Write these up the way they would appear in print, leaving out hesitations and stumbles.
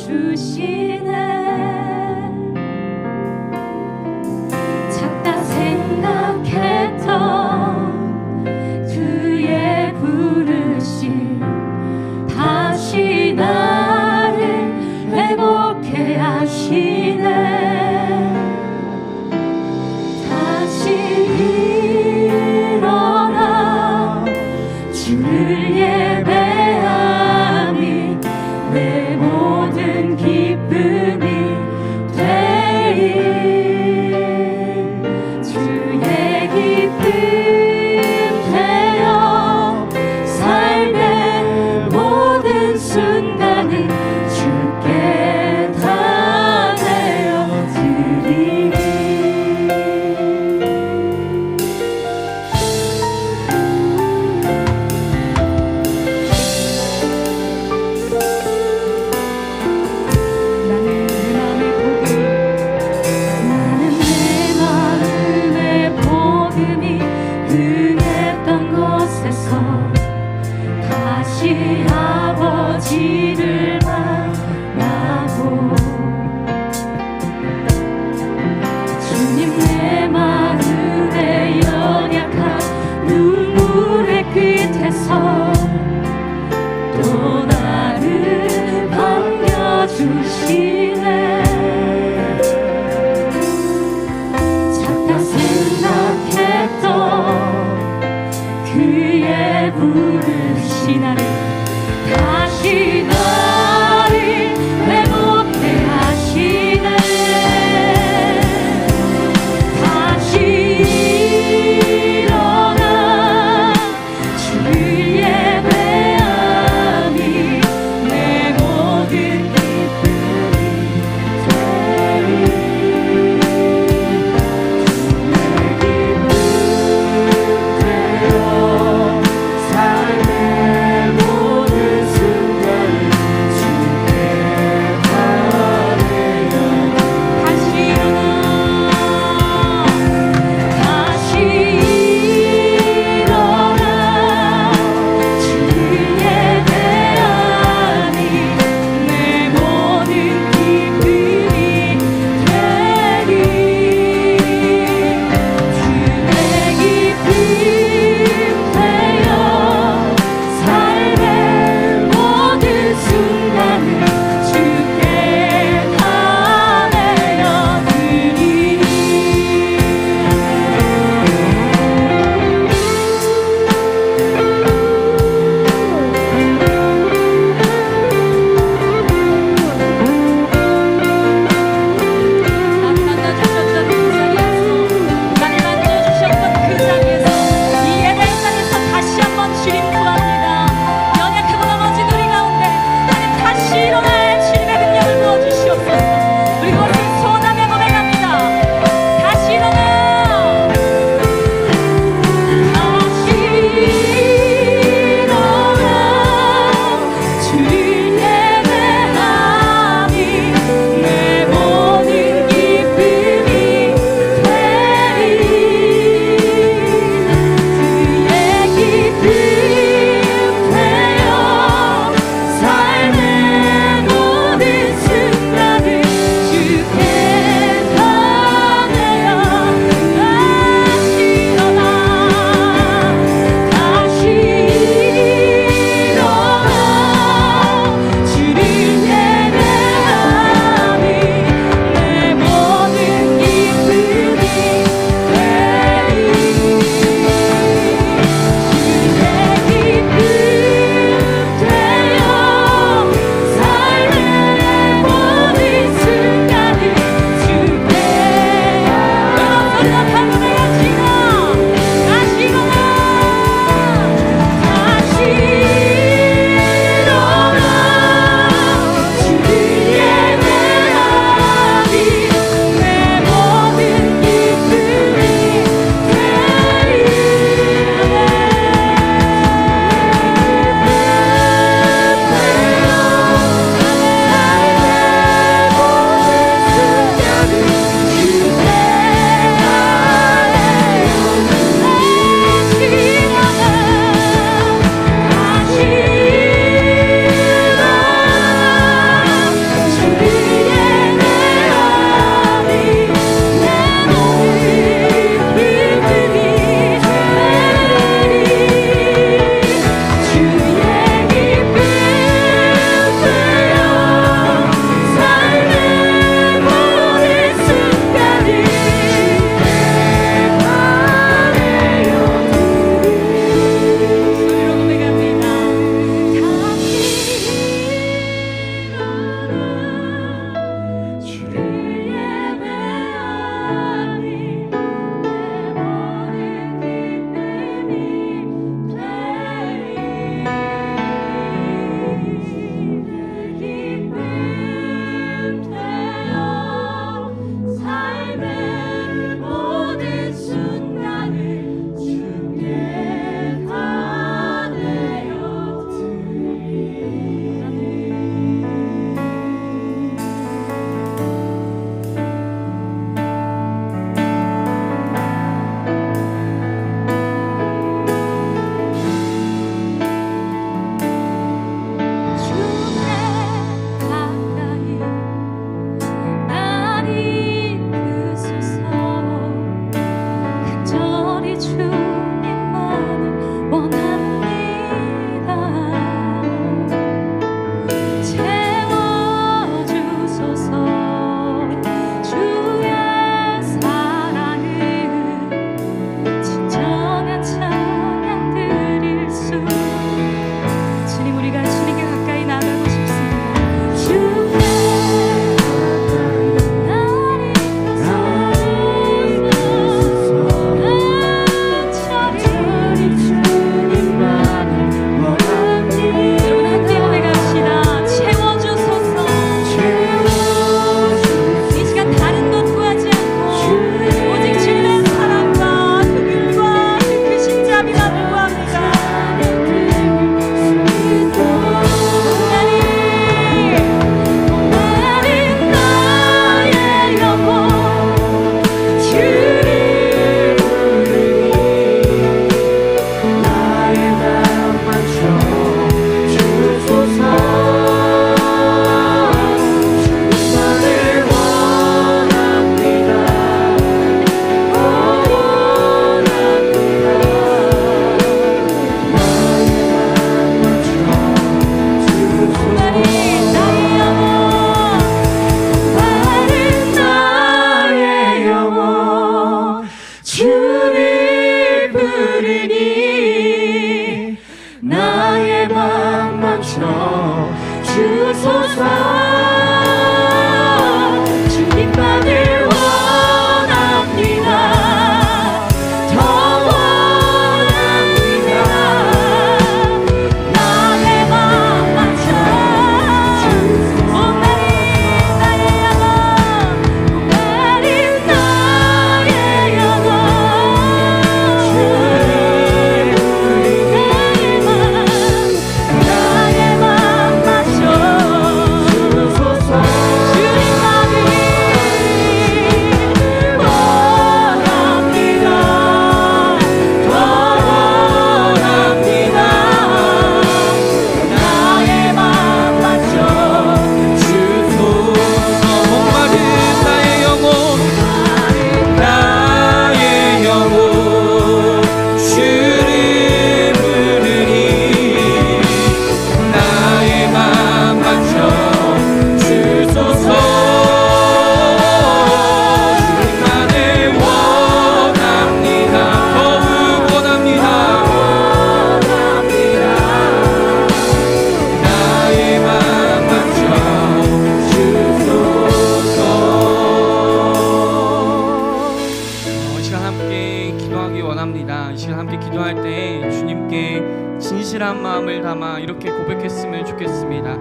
주시네. 잠깐 생각했던 그의 부르심 다시 나를 회복해 하시네. 다시 일어나 주를 예배함이 내 모든 기쁨이 되리. 주의 기쁨 되어 삶의 모든 순간을 주께 다 내어드리리. 나는 내 마음의 복음이 흥했던 곳에서 다시 아버지를 만나고 주님 내 마음의 연약한 눈물의 끝에서 또 나를 반겨주시네. 잠깐 생각했던 그의 부르시 나를 다시 나를 회복해 하시네. 다시 일어나 주를 예배함이 내 모든 기쁨이 진실한 마음을 담아 이렇게 고백했으면 좋겠습니다.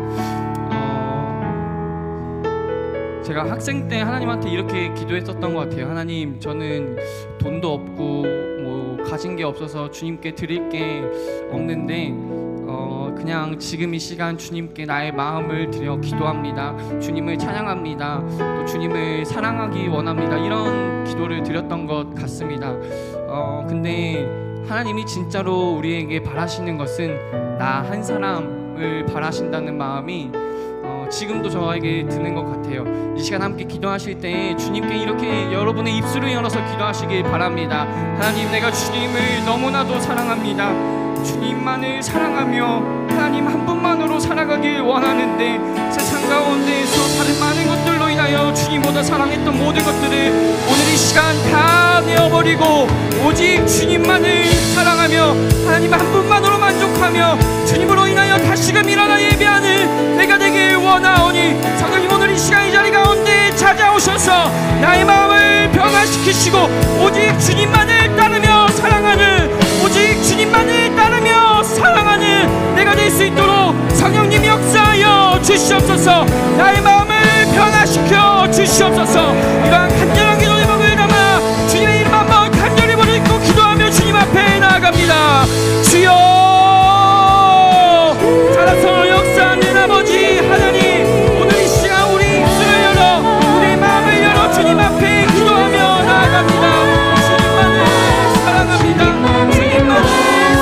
제가 학생 때 하나님한테 이렇게 기도했었던 것 같아요. 하나님, 저는 돈도 없고 뭐 가진 게 없어서 주님께 드릴 게 없는데 그냥 지금 이 시간 주님께 나의 마음을 드려 기도합니다. 주님을 찬양합니다. 또 주님을 사랑하기 원합니다. 이런 기도를 드렸던 것 같습니다. 근데 하나님이 진짜로 우리에게 바라시는 것은 나 한 사람을 바라신다는 마음이 지금도 저에게 드는 것 같아요. 이 시간 함께 기도하실 때 주님께 이렇게 여러분의 입술을 열어서 기도하시길 바랍니다. 하나님, 내가 주님을 너무나도 사랑합니다. 주님만을 사랑하며 하나님 한 분만으로 살아가길 원하는데 세상 가운데에서 다른 많은 것들로 인하여 주님보다 사랑했던 모든 것들을 오늘 이 시간 다 내어버리고 오직 주님만을 사랑하며 하나님 한 분만으로 만족하며 주님으로 인하여 다시금 일어나 예배하는 내가 되길 원하오니 성령님, 오늘 이 시간 이 자리 가운데 찾아오셔서 나의 마음을 변화시키시고 오직 주님만을 따르며 사랑하는, 오직 주님만을 따르며 사랑하는 내가 될 수 있도록 성령님 역사하여 주시옵소서. 나의 마음을 변화시켜 주시옵소서. 이러한 간절한 기도 제목을 담아 주님의 이름 한번 간절히 부르짖고 기도하며 주님 앞에 나아갑니다. 주여, 살아서 역사하는 아버지 하나님, 오늘 이 시간 우리 입술을 열어 우리 마음을 열어 주님 앞에 기도하며 나아갑니다. 주님만을 사랑합니다. 주님만을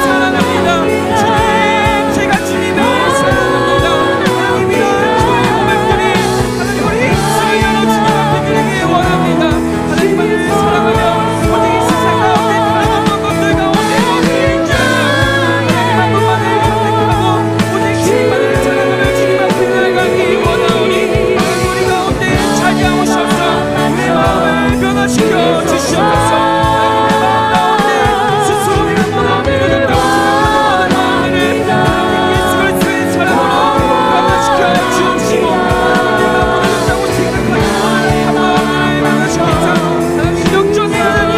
사랑합니다. 주님, 제가 주님을 사랑합니다. 하나님, 이런 주의 고백들이 하나님 우리 입술을 열어 주님 앞에 드리길 원합니다. 하나님만을 사랑하며 오직 이 세상 가운데 다른 어떤 것들 가운데 머무르지 않는 하나님 한 분만을 선택하고 오직 주님만을 사랑하며 주님 앞에 나아가기 원하오니 하나님 우리 가운데 찾아오셔서 우리의 마음을 변화시켜 주시옵소서. 우리의 마음 가운데 스스로 우리가 뭐라고 믿어졌다고 생각하는 모든 마음들을 하나님 예수 그리스도의 사랑으로 변화시켜 주옵시고 우리가 무너졌다고 생각하는 모든 마음들을 변화시켜서 하나님 역정의 하나님,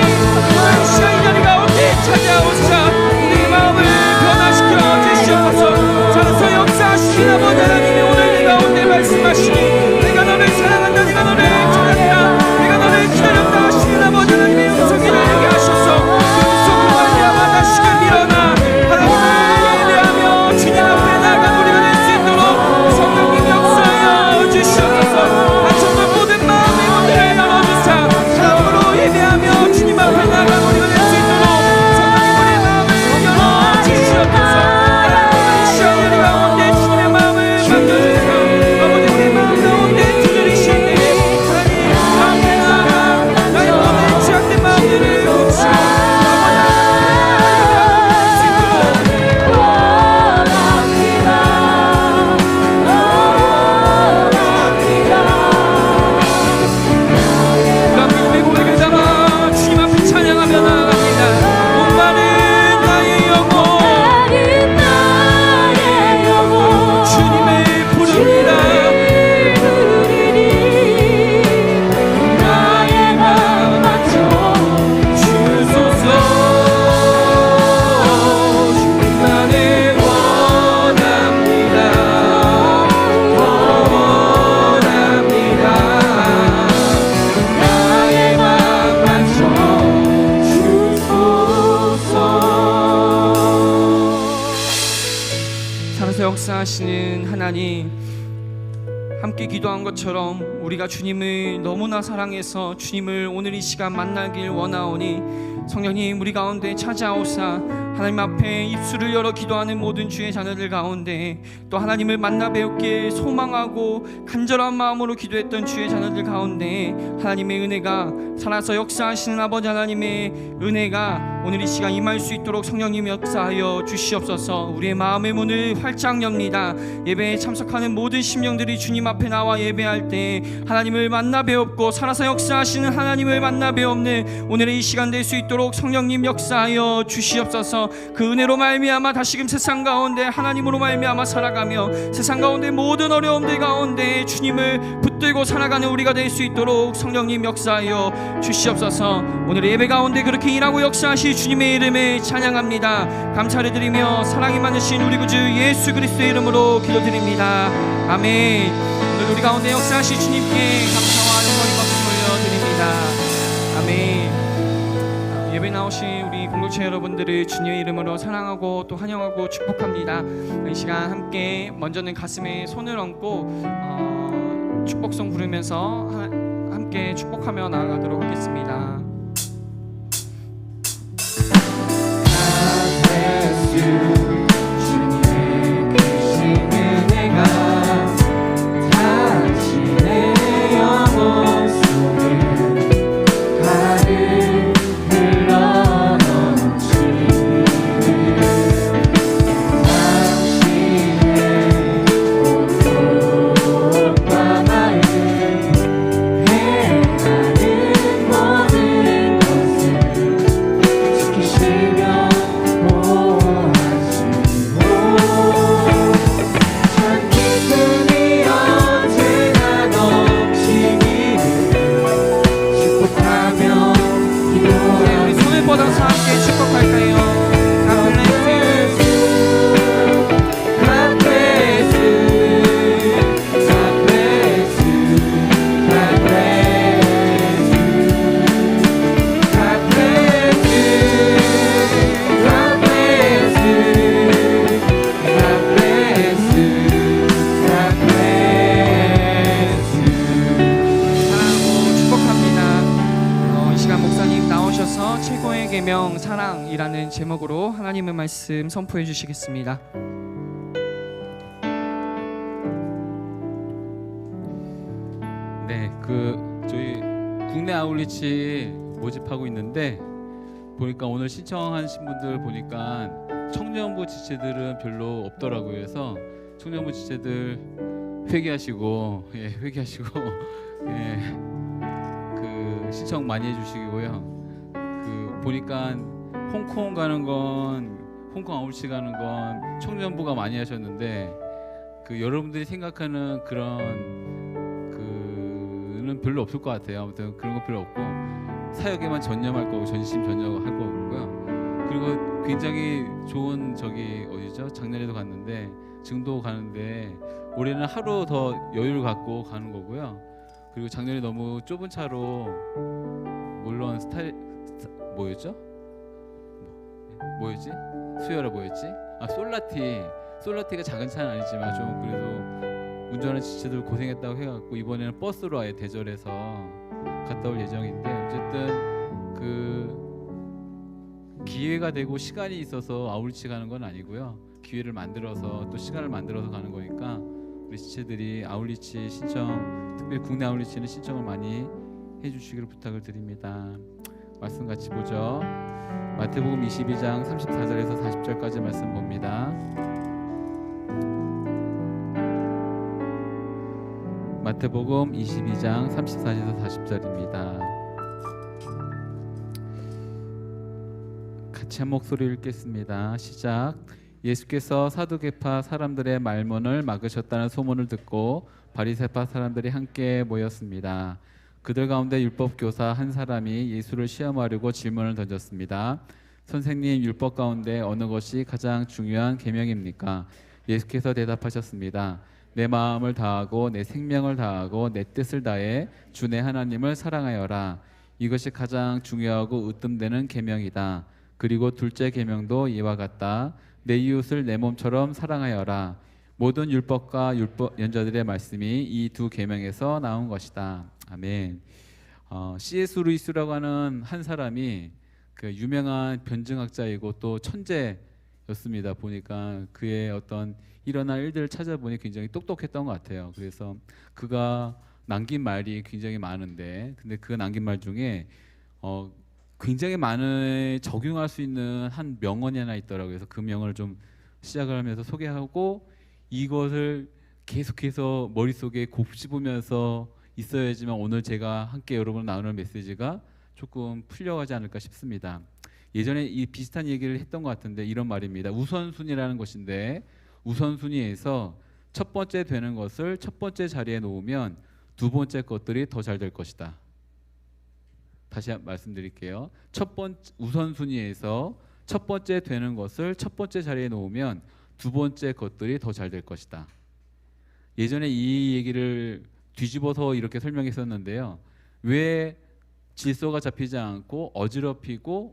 오늘 이 시간 이 자리 가운데 찾아오사 우리의 마음을 변화시켜 주시옵소서. 살아서 역사하시는 아버지 하나님이 오늘 이 가운데 말씀하시니 내가 너를 사랑한다, 내가 너를 찾았다, 내가 너를 기다렸다 하시는 아버지 하나님의 음성이 들리게 하셔서 그 음성으로 말미암아 다시금 일어나 하나님을 예배하며 주님 앞에 나아간 우리가 될 수 있도록 성령님 역사하여 주시옵소서. 닫혔던 모든 마음의 문들을 열어주사 사랑으로 예배하며 주님 앞에 나아간 우리가 될 수 있도록 성령님 우리의 마음을 열어주시옵소서. 하나님, 이 시간 우리 가운데 주님의 마음을 만져주사 아버지 우리의 마음 가운데 두드리실 때 하나님 앞에 나아가 나의 마음에 취약된 마음들을 고치고 이런 믿음의 고백을 담아 주님 앞에 찬양하며 나아갑니다. 목마른 나의 영혼 주님을 부릅니다. 나의 마음 주소서. 주님만을 원합니다. 원합니다. 나의 마음 주소서. 살아서 역사하시는 하나님, 함께 기도한 것처럼 우리가 주님을 너무나 사랑해서 주님을 오늘 이 시간 만나길 원하오니 성령님 우리 가운데 찾아오사 하나님 앞에 입술을 열어 기도하는 모든 주의 자녀들 가운데 또 하나님을 만나 뵙길 소망하고 간절한 마음으로 기도했던 주의 자녀들 가운데 하나님의 은혜가, 살아서 역사하시는 아버지 하나님의 은혜가 오늘 이 시간 임할 수 있도록 성령님 역사하여 주시옵소서. 우리의 마음의 문을 활짝 엽니다. 예배에 참석하는 모든 심령들이 주님 앞에 나와 예배할 때 하나님을 만나 뵈옵고 살아서 역사하시는 하나님을 만나 뵈옵는 오늘의 이 시간 될 수 있도록 성령님 역사하여 주시옵소서. 주시며 그 은혜로 말미암아 다시금 세상 가운데 하나님으로 말미암아 살아가며 세상 가운데 모든 어려움들 가운데 주님을 붙들고 살아가는 우리가 될 수 있도록 성령님 역사하여 주시옵소서. 오늘 예배 가운데 그렇게 일하고 역사하시 주님의 이름을 찬양합니다. 감사를 드리며 사랑이 많으신 우리 구주 예수 그리스도의 이름으로 기도드립니다. 아멘. 오늘 우리 가운데 역사하시 주님께 감사와 영광 드립니다. 아멘. 예배 나오신 우리 공동체 여러분들을 주님의 이름으로 사랑하고 또 환영하고 축복합니다. 이 시간 함께 먼저는 가슴에 손을 얹고 축복송 부르면서 함께 축복하며 나아가도록 하겠습니다. 주님의 크신 은혜가 당신의 영혼 속에 가득 흘러넘치는 당신의 옷과 마음 행하는 모든 것을 지키시며 뻗어서 함께 축복할까요? God bless you, God bless you, God bless you, God bless you, God bless you, God bless you, God bless you, God bless you. 사랑하고 축복합니다. 이 시간 목사님 나오셔서 최고의 계명 사랑이라는 제목으로 하나님의 말씀 선포해 주시겠습니다. 네, 저희 국내 아울리치 모집하고 있는데 보니까 오늘 신청하신 분들 보니까 청년부 지체들은 별로 없더라고요. 그래서 청년부 지체들 회개하시고 신청 많이 해주시고요. 보니까 홍콩 가는 건 홍콩 아울치 가는 건 청년부가 많이 하셨는데 여러분들이 생각하는 그는 별로 없을 것 같아요. 아무튼 그런 거 별로 없고 사역에만 전념할 거고 전심 전념할 거고요. 그리고 굉장히 좋은 어디죠? 작년에도 갔는데 증도 가는데 올해는 하루 더 여유를 갖고 가는 거고요. 그리고 작년에 너무 좁은 차로 물론 뭐였지? 수요일에 뭐였지? 솔라티가 작은 차는 아니지만 좀 그래도 운전하는 지체들 고생했다고 해갖고 이번에는 버스로 아예 대절해서 갔다 올 예정인데 어쨌든 기회가 되고 시간이 있어서 아울치 가는 건 아니고요. 기회를 만들어서 또 시간을 만들어서 가는 거니까 우리 지체들이 아울리치 신청, 특별히 국내 아울리치는 신청을 많이 해주시기를 부탁을 드립니다. 말씀 같이 보죠. 마태복음 22장 34절에서 40절까지 말씀 봅니다. 마태복음 22장 34절에서 40절입니다. 같이 한 목소리 읽겠습니다. 시작. 예수께서 사두개파 사람들의 말문을 막으셨다는 소문을 듣고 바리새파 사람들이 함께 모였습니다. 그들 가운데 율법교사 한 사람이 예수를 시험하려고 질문을 던졌습니다. 선생님, 율법 가운데 어느 것이 가장 중요한 계명입니까? 예수께서 대답하셨습니다. 내 마음을 다하고 내 생명을 다하고 내 뜻을 다해 주 내 하나님을 사랑하여라. 이것이 가장 중요하고 으뜸되는 계명이다. 그리고 둘째 계명도 이와 같다. 내 이웃을 내 몸처럼 사랑하여라. 모든 율법과 율법 연자들의 말씀이 이 두 계명에서 나온 것이다. 아멘. C.S. 루이스라고 하는 한 사람이 그 유명한 변증학자이고 또 천재였습니다. 보니까 그의 어떤 일어날 일들을 찾아보니 굉장히 똑똑했던 것 같아요. 그래서 그가 남긴 말이 굉장히 많은데, 근데 그 남긴 말 중에 굉장히 많은 적용할 수 있는 한 명언이 하나 있더라고요. 그래서 그 명언을 좀 시작을 하면서 소개하고 이것을 계속해서 머릿속에 곱씹으면서 있어야지만 오늘 제가 함께 여러분 나누는 메시지가 조금 풀려가지 않을까 싶습니다. 예전에 이 비슷한 얘기를 했던 것 같은데 이런 말입니다. 우선순위라는 것인데 우선순위에서 첫 번째 되는 것을 첫 번째 자리에 놓으면 두 번째 것들이 더 잘 될 것이다. 다시 말씀드릴게요. 우선순위에서 첫 번째 되는 것을 첫 번째 자리에 놓으면 두 번째 것들이 더 잘 될 것이다. 예전에 이 얘기를 뒤집어서 이렇게 설명했었는데요. 왜 질서가 잡히지 않고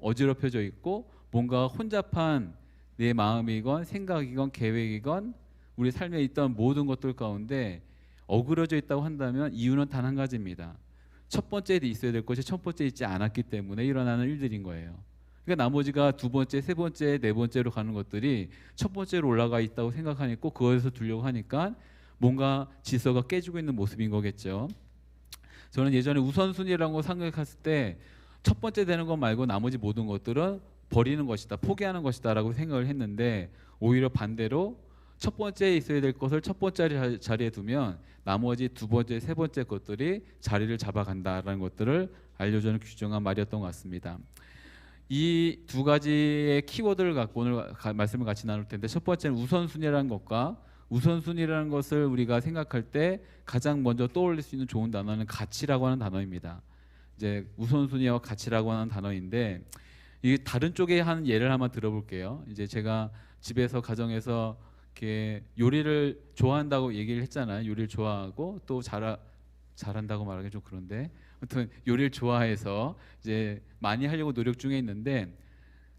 어지럽혀져 있고 뭔가 혼잡한 내 마음이건 생각이건 계획이건 우리 삶에 있던 모든 것들 가운데 어그러져 있다고 한다면 이유는 단 한 가지입니다. 첫 번째에 있어야 될 것이 첫 번째에 있지 않았기 때문에 일어나는 일들인 거예요. 그러니까 나머지가 두 번째, 세 번째, 네 번째로 가는 것들이 첫 번째로 올라가 있다고 생각하니까 그거에서 두려고 하니까 뭔가 질서가 깨지고 있는 모습인 거겠죠. 저는 예전에 우선순위라고 생각했을 때 첫 번째 되는 것 말고 나머지 모든 것들은 버리는 것이다, 포기하는 것이다 라고 생각을 했는데 오히려 반대로 첫 번째에 있어야 될 것을 첫 번째 자리에 두면 나머지 두 번째, 세 번째 것들이 자리를 잡아간다라는 것들을 알려주는 규정한 말이었던 것 같습니다. 이 두 가지의 키워드를 갖고 오늘 말씀을 같이 나눌 텐데 첫 번째는 우선순위라는 것과 우선순위라는 것을 우리가 생각할 때 가장 먼저 떠올릴 수 있는 좋은 단어는 가치라고 하는 단어입니다. 이제 우선순위와 가치라고 하는 단어인데 이 다른 쪽에 한 예를 한번 들어볼게요. 이제 제가 집에서 가정에서 이렇게 요리를 좋아한다고 얘기를 했잖아요. 요리를 좋아하고 또 잘한다고 말하기 좀 그런데 아무튼 요리를 좋아해서 이제 많이 하려고 노력 중에 있는데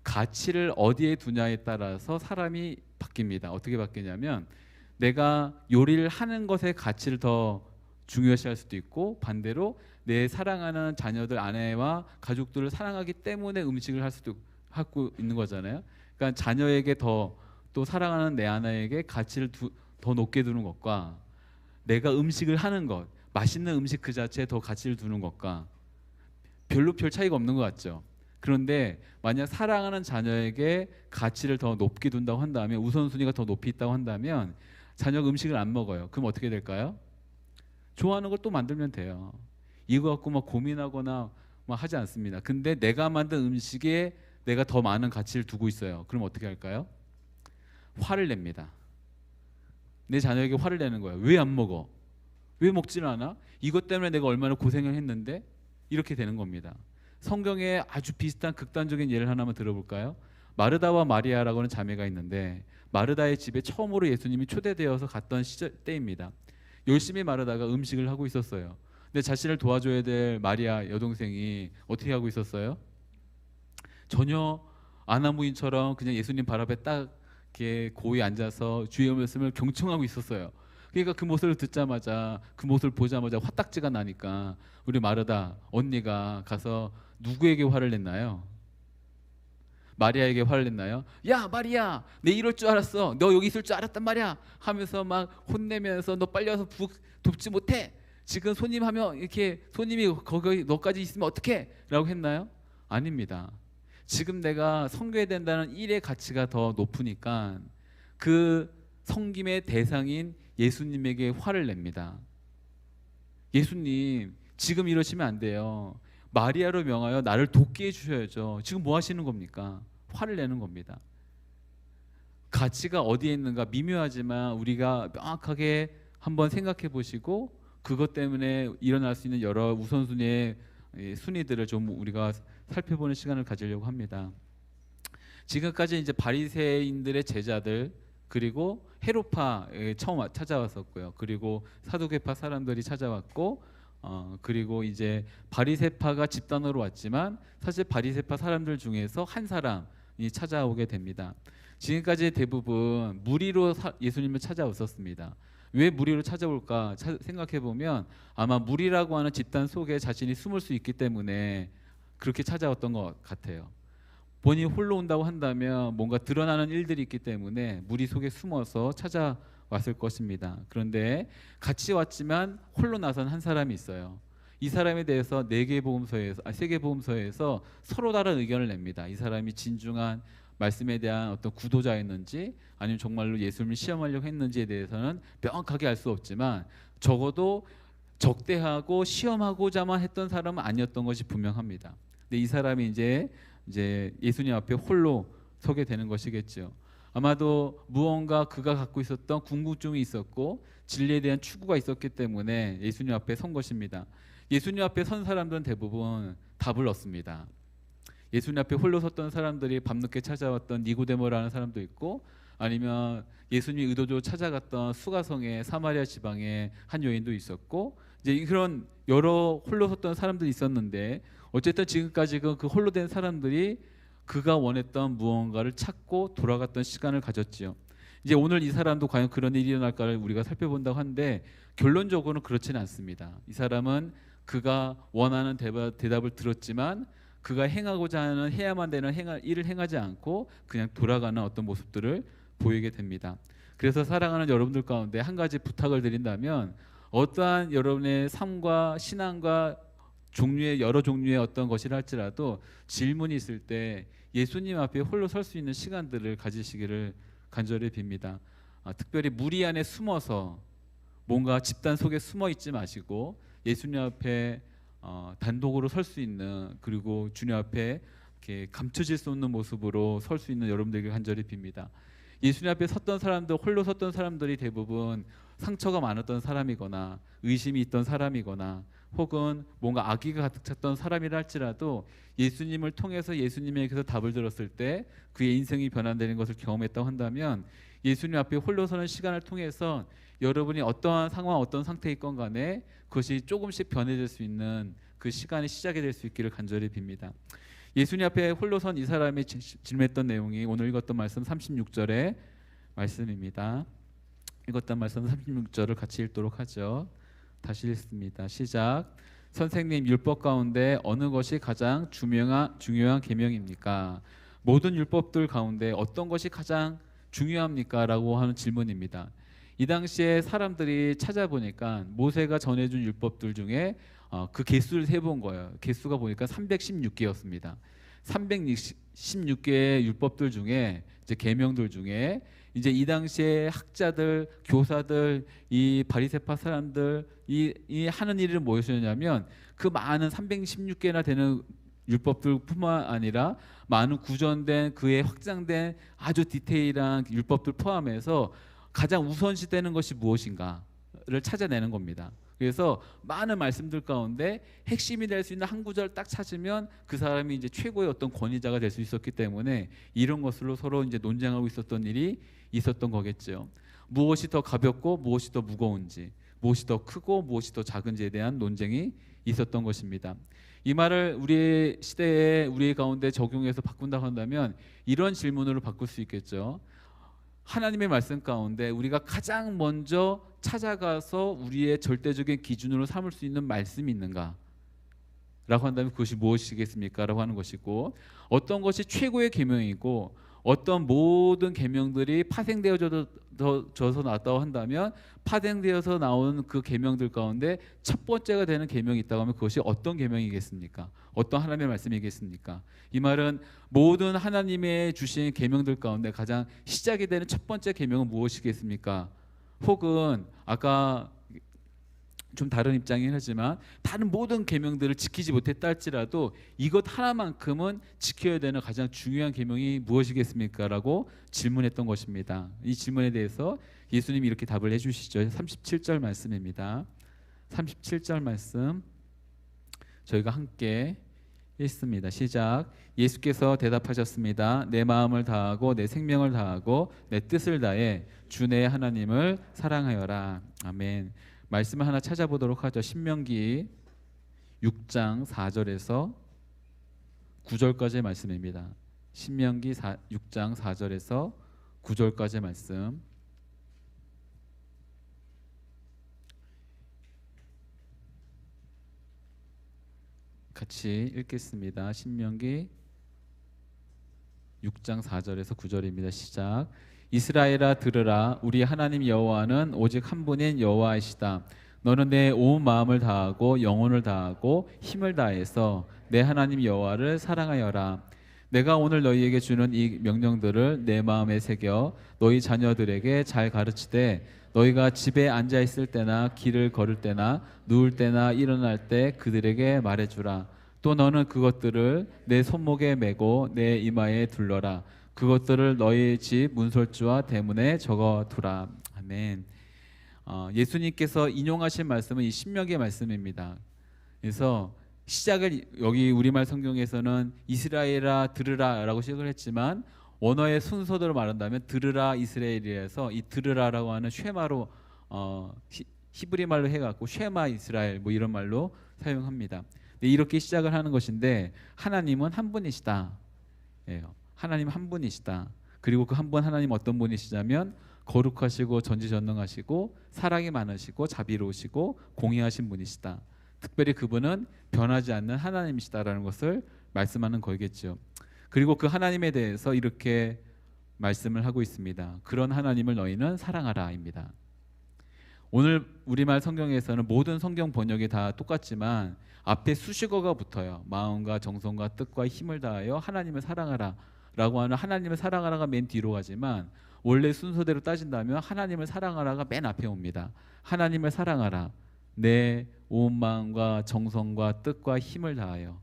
가치를 어디에 두냐에 따라서 사람이 바뀝니다. 어떻게 바뀌냐면 내가 요리를 하는 것의 가치를 더 중요시할 수도 있고 반대로 내 사랑하는 자녀들, 아내와 가족들을 사랑하기 때문에 음식을 할 수도 하고 있는 거잖아요. 그러니까 자녀에게 또 사랑하는 내 아내에게 가치를 더 높게 두는 것과 내가 음식을 하는 것, 맛있는 음식 그 자체에 더 가치를 두는 것과 별 차이가 없는 것 같죠. 그런데 만약 사랑하는 자녀에게 가치를 더 높게 둔다고 한다면 우선순위가 더 높이 있다고 한다면 자녀가 음식을 안 먹어요. 그럼 어떻게 될까요? 좋아하는 걸 또 만들면 돼요. 이거 갖고 막 고민하거나 막 하지 않습니다. 근데 내가 만든 음식에 내가 더 많은 가치를 두고 있어요. 그럼 어떻게 할까요? 화를 냅니다. 내 자녀에게 화를 내는 거예요. 왜 안 먹어? 왜 먹지를 않아? 이것 때문에 내가 얼마나 고생을 했는데 이렇게 되는 겁니다. 성경에 아주 비슷한 극단적인 예를 하나만 들어볼까요? 마르다와 마리아라고 하는 자매가 있는데 마르다의 집에 처음으로 예수님이 초대되어서 갔던 시절 때입니다. 열심히 마르다가 음식을 하고 있었어요. 근데 자신을 도와줘야 될 마리아 여동생이 어떻게 하고 있었어요? 전혀 아나무인처럼 그냥 예수님 발 앞에 딱 이렇게 고이 앉아서 주의 말씀을 경청하고 있었어요. 그러니까 그 모습을 듣자마자 그 모습을 보자마자 화딱지가 나니까 우리 마르다 언니가 가서 누구에게 화를 냈나요? 마리아에게 화를 냈나요? 야 마리아, 내 이럴 줄 알았어. 너 여기 있을 줄 알았단 말이야. 하면서 막 혼내면서 너 빨리 와서 돕지 못해. 지금 손님 하면 이렇게 손님이 거기 너까지 있으면 어떡해? 라고 했나요? 아닙니다. 지금 내가 섬겨야 된다는 일의 가치가 더 높으니까 그 섬김의 대상인 예수님에게 화를 냅니다. 예수님 지금 이러시면 안 돼요. 마리아로 명하여 나를 돕게 해주셔야죠. 지금 뭐 하시는 겁니까? 화를 내는 겁니다. 가치가 어디에 있는가 미묘하지만 우리가 명확하게 한번 생각해 보시고 그것 때문에 일어날 수 있는 여러 우선순위의 순위들을 좀 우리가 살펴보는 시간을 가지려고 합니다. 지금까지 이제 바리새인들의 제자들 그리고 헤롯파에 처음 찾아왔었고요. 그리고 사두개파 사람들이 찾아왔고 그리고 이제 바리새파가 집단으로 왔지만 사실 바리새파 사람들 중에서 한 사람이 찾아오게 됩니다. 지금까지 대부분 무리로 예수님을 찾아왔었습니다. 왜 무리로 찾아올까 생각해 보면 아마 무리라고 하는 집단 속에 자신이 숨을 수 있기 때문에 그렇게 찾아왔던 것 같아요. 본인이 홀로 온다고 한다면 뭔가 드러나는 일들이 있기 때문에 무리 속에 숨어서 찾아왔을 것입니다. 그런데 같이 왔지만 홀로 나선 한 사람이 있어요. 이 사람에 대해서 세계복음서에서 서로 다른 의견을 냅니다. 이 사람이 진중한 말씀에 대한 어떤 구도자였는지 아니면 정말로 예수님을 시험하려고 했는지에 대해서는 명확하게 알 수 없지만 적어도 적대하고 시험하고자만 했던 사람은 아니었던 것이 분명합니다. 근데 이 사람이 이제 이제 예수님 앞에 홀로 서게 되는 것이겠죠. 아마도 무언가 그가 갖고 있었던 궁금증이 있었고 진리에 대한 추구가 있었기 때문에 예수님 앞에 선 것입니다. 예수님 앞에 선 사람들은 대부분 답을 얻습니다. 예수님 앞에 홀로 섰던 사람들이 밤늦게 찾아왔던 니고데모라는 사람도 있고, 아니면 예수님이 의도적으로 찾아갔던 수가성의 사마리아 지방의 한 여인도 있었고, 이제 그런 여러 홀로 섰던 사람들이 있었는데, 어쨌든 지금까지 그 홀로 된 사람들이 그가 원했던 무언가를 찾고 돌아갔던 시간을 가졌지요. 이제 오늘 이 사람도 과연 그런 일이 일어날까를 우리가 살펴본다고 하는데, 결론적으로는 그렇지는 않습니다. 이 사람은 그가 원하는 대답을 들었지만 그가 행하고자 하는 해야만 되는 일을 행하지 않고 그냥 돌아가는 어떤 모습들을 보이게 됩니다. 그래서 사랑하는 여러분들 가운데 한 가지 부탁을 드린다면, 어떠한 여러분의 삶과 신앙과 여러 종류의 어떤 것이라 할지라도 질문이 있을 때 예수님 앞에 홀로 설 수 있는 시간들을 가지시기를 간절히 빕니다. 특별히 무리 안에 숨어서 뭔가 집단 속에 숨어 있지 마시고 예수님 앞에 단독으로 설 수 있는, 그리고 주님 앞에 이렇게 감춰질 수 없는 모습으로 설 수 있는 여러분들에게 간절히 빕니다. 예수님 앞에 섰던 사람들, 홀로 섰던 사람들이 대부분 상처가 많았던 사람이거나 의심이 있던 사람이거나 혹은 뭔가 악의가 가득 찼던 사람이라 할지라도 예수님을 통해서 예수님에게서 답을 들었을 때 그의 인생이 변화되는 것을 경험했다고 한다면, 예수님 앞에 홀로 서는 시간을 통해서 여러분이 어떠한 상황, 어떤 상태에 있건 간에 그것이 조금씩 변해질 수 있는 그 시간이 시작이 될 수 있기를 간절히 빕니다. 예수님 앞에 홀로 선 이 사람이 질문했던 내용이 오늘 읽었던 말씀 36절의 말씀입니다. 읽었던 말씀 36절을 같이 읽도록 하죠. 다시 읽습니다. 시작. 선생님, 율법 가운데 어느 것이 가장 중요한 계명입니까? 모든 율법들 가운데 어떤 것이 가장 중요합니까? 라고 하는 질문입니다. 이 당시에 사람들이 찾아보니까 모세가 전해준 율법들 중에 그 개수를 세본 거예요. 개수가 보니까 316개였습니다. 316개의 율법들 중에, 이제 계명들 중에 이제 이 당시에 학자들, 교사들, 이 바리새파 사람들 이 하는 일이 무엇이었냐면, 그 많은 316개나 되는 율법들뿐만 아니라 많은 구전된 그의 확장된 아주 디테일한 율법들 포함해서 가장 우선시되는 것이 무엇인가를 찾아내는 겁니다. 그래서 많은 말씀들 가운데 핵심이 될 수 있는 한 구절을 딱 찾으면 그 사람이 이제 최고의 어떤 권위자가 될 수 있었기 때문에 이런 것으로 서로 이제 논쟁하고 있었던 일이 있었던 거겠죠. 무엇이 더 가볍고 무엇이 더 무거운지, 무엇이 더 크고 무엇이 더 작은지에 대한 논쟁이 있었던 것입니다. 이 말을 우리의 시대에 우리 가운데 적용해서 바꾼다고 한다면 이런 질문으로 바꿀 수 있겠죠. 하나님의 말씀 가운데 우리가 가장 먼저 찾아가서 우리의 절대적인 기준으로 삼을 수 있는 말씀이 있는가? 라고 한다면 그것이 무엇이겠습니까? 라고 하는 것이고, 어떤 것이 최고의 계명이고 어떤 모든 계명들이 파생되어져서 나왔다고 한다면 파생되어서 나온 그 계명들 가운데 첫 번째가 되는 계명이 있다고 하면 그것이 어떤 계명이겠습니까? 어떤 하나님의 말씀이겠습니까? 이 말은 모든 하나님의 주신 계명들 가운데 가장 시작이 되는 첫 번째 계명은 무엇이겠습니까? 혹은 아까 좀 다른 입장이긴 하지만 다른 모든 계명들을 지키지 못했다 할지라도 이것 하나만큼은 지켜야 되는 가장 중요한 계명이 무엇이겠습니까? 라고 질문했던 것입니다. 이 질문에 대해서 예수님이 이렇게 답을 해주시죠. 37절 말씀입니다. 37절 말씀 저희가 함께 읽습니다. 시작. 예수께서 대답하셨습니다. 내 마음을 다하고 내 생명을 다하고 내 뜻을 다해 주 내 하나님을 사랑하여라. 아멘. 말씀을 하나 찾아보도록 하죠. 신명기 6장 4절에서 9절까지의 말씀입니다. 신명기 6장 4절에서 9절까지의 말씀 같이 읽겠습니다. 신명기 6장 4절에서 9절입니다. 시작. 이스라엘아 들으라. 우리 하나님 여호와는 오직 한 분인 여호와이시다. 너는 내 온 마음을 다하고 영혼을 다하고 힘을 다해서 내 하나님 여호와를 사랑하여라. 내가 오늘 너희에게 주는 이 명령들을 내 마음에 새겨 너희 자녀들에게 잘 가르치되 너희가 집에 앉아 있을 때나 길을 걸을 때나 누울 때나 일어날 때 그들에게 말해주라. 또 너는 그것들을 내 손목에 메고 내 이마에 둘러라. 그것들을 너희 집 문설주와 대문에 적어두라. 아멘. 예수님께서 인용하신 말씀은 이 신명기의 말씀입니다. 그래서 시작을 여기 우리말 성경에서는 이스라엘아 들으라라고 시작을 했지만 원어의 순서대로 말한다면 들으라 이스라엘이라서 이 들으라라고 하는 쉐마로 히브리 말로 해갖고 쉐마 이스라엘 뭐 이런 말로 사용합니다. 근데 이렇게 시작을 하는 것인데 하나님은 한 분이시다. 예, 하나님 한 분이시다. 그리고 그 한 분 하나님 어떤 분이시냐면 거룩하시고 전지전능하시고 사랑이 많으시고 자비로우시고 공의하신 분이시다. 특별히 그분은 변하지 않는 하나님이시다라는 것을 말씀하는 거겠죠. 그리고 그 하나님에 대해서 이렇게 말씀을 하고 있습니다. 그런 하나님을 너희는 사랑하라입니다. 오늘 우리말 성경에서는 모든 성경 번역이 다 똑같지만 앞에 수식어가 붙어요. 마음과 정성과 뜻과 힘을 다하여 하나님을 사랑하라 라고 하는 하나님을 사랑하라가 맨 뒤로 가지만 원래 순서대로 따진다면 하나님을 사랑하라가 맨 앞에 옵니다. 하나님을 사랑하라. 내 온 마음과 정성과 뜻과 힘을 다하여.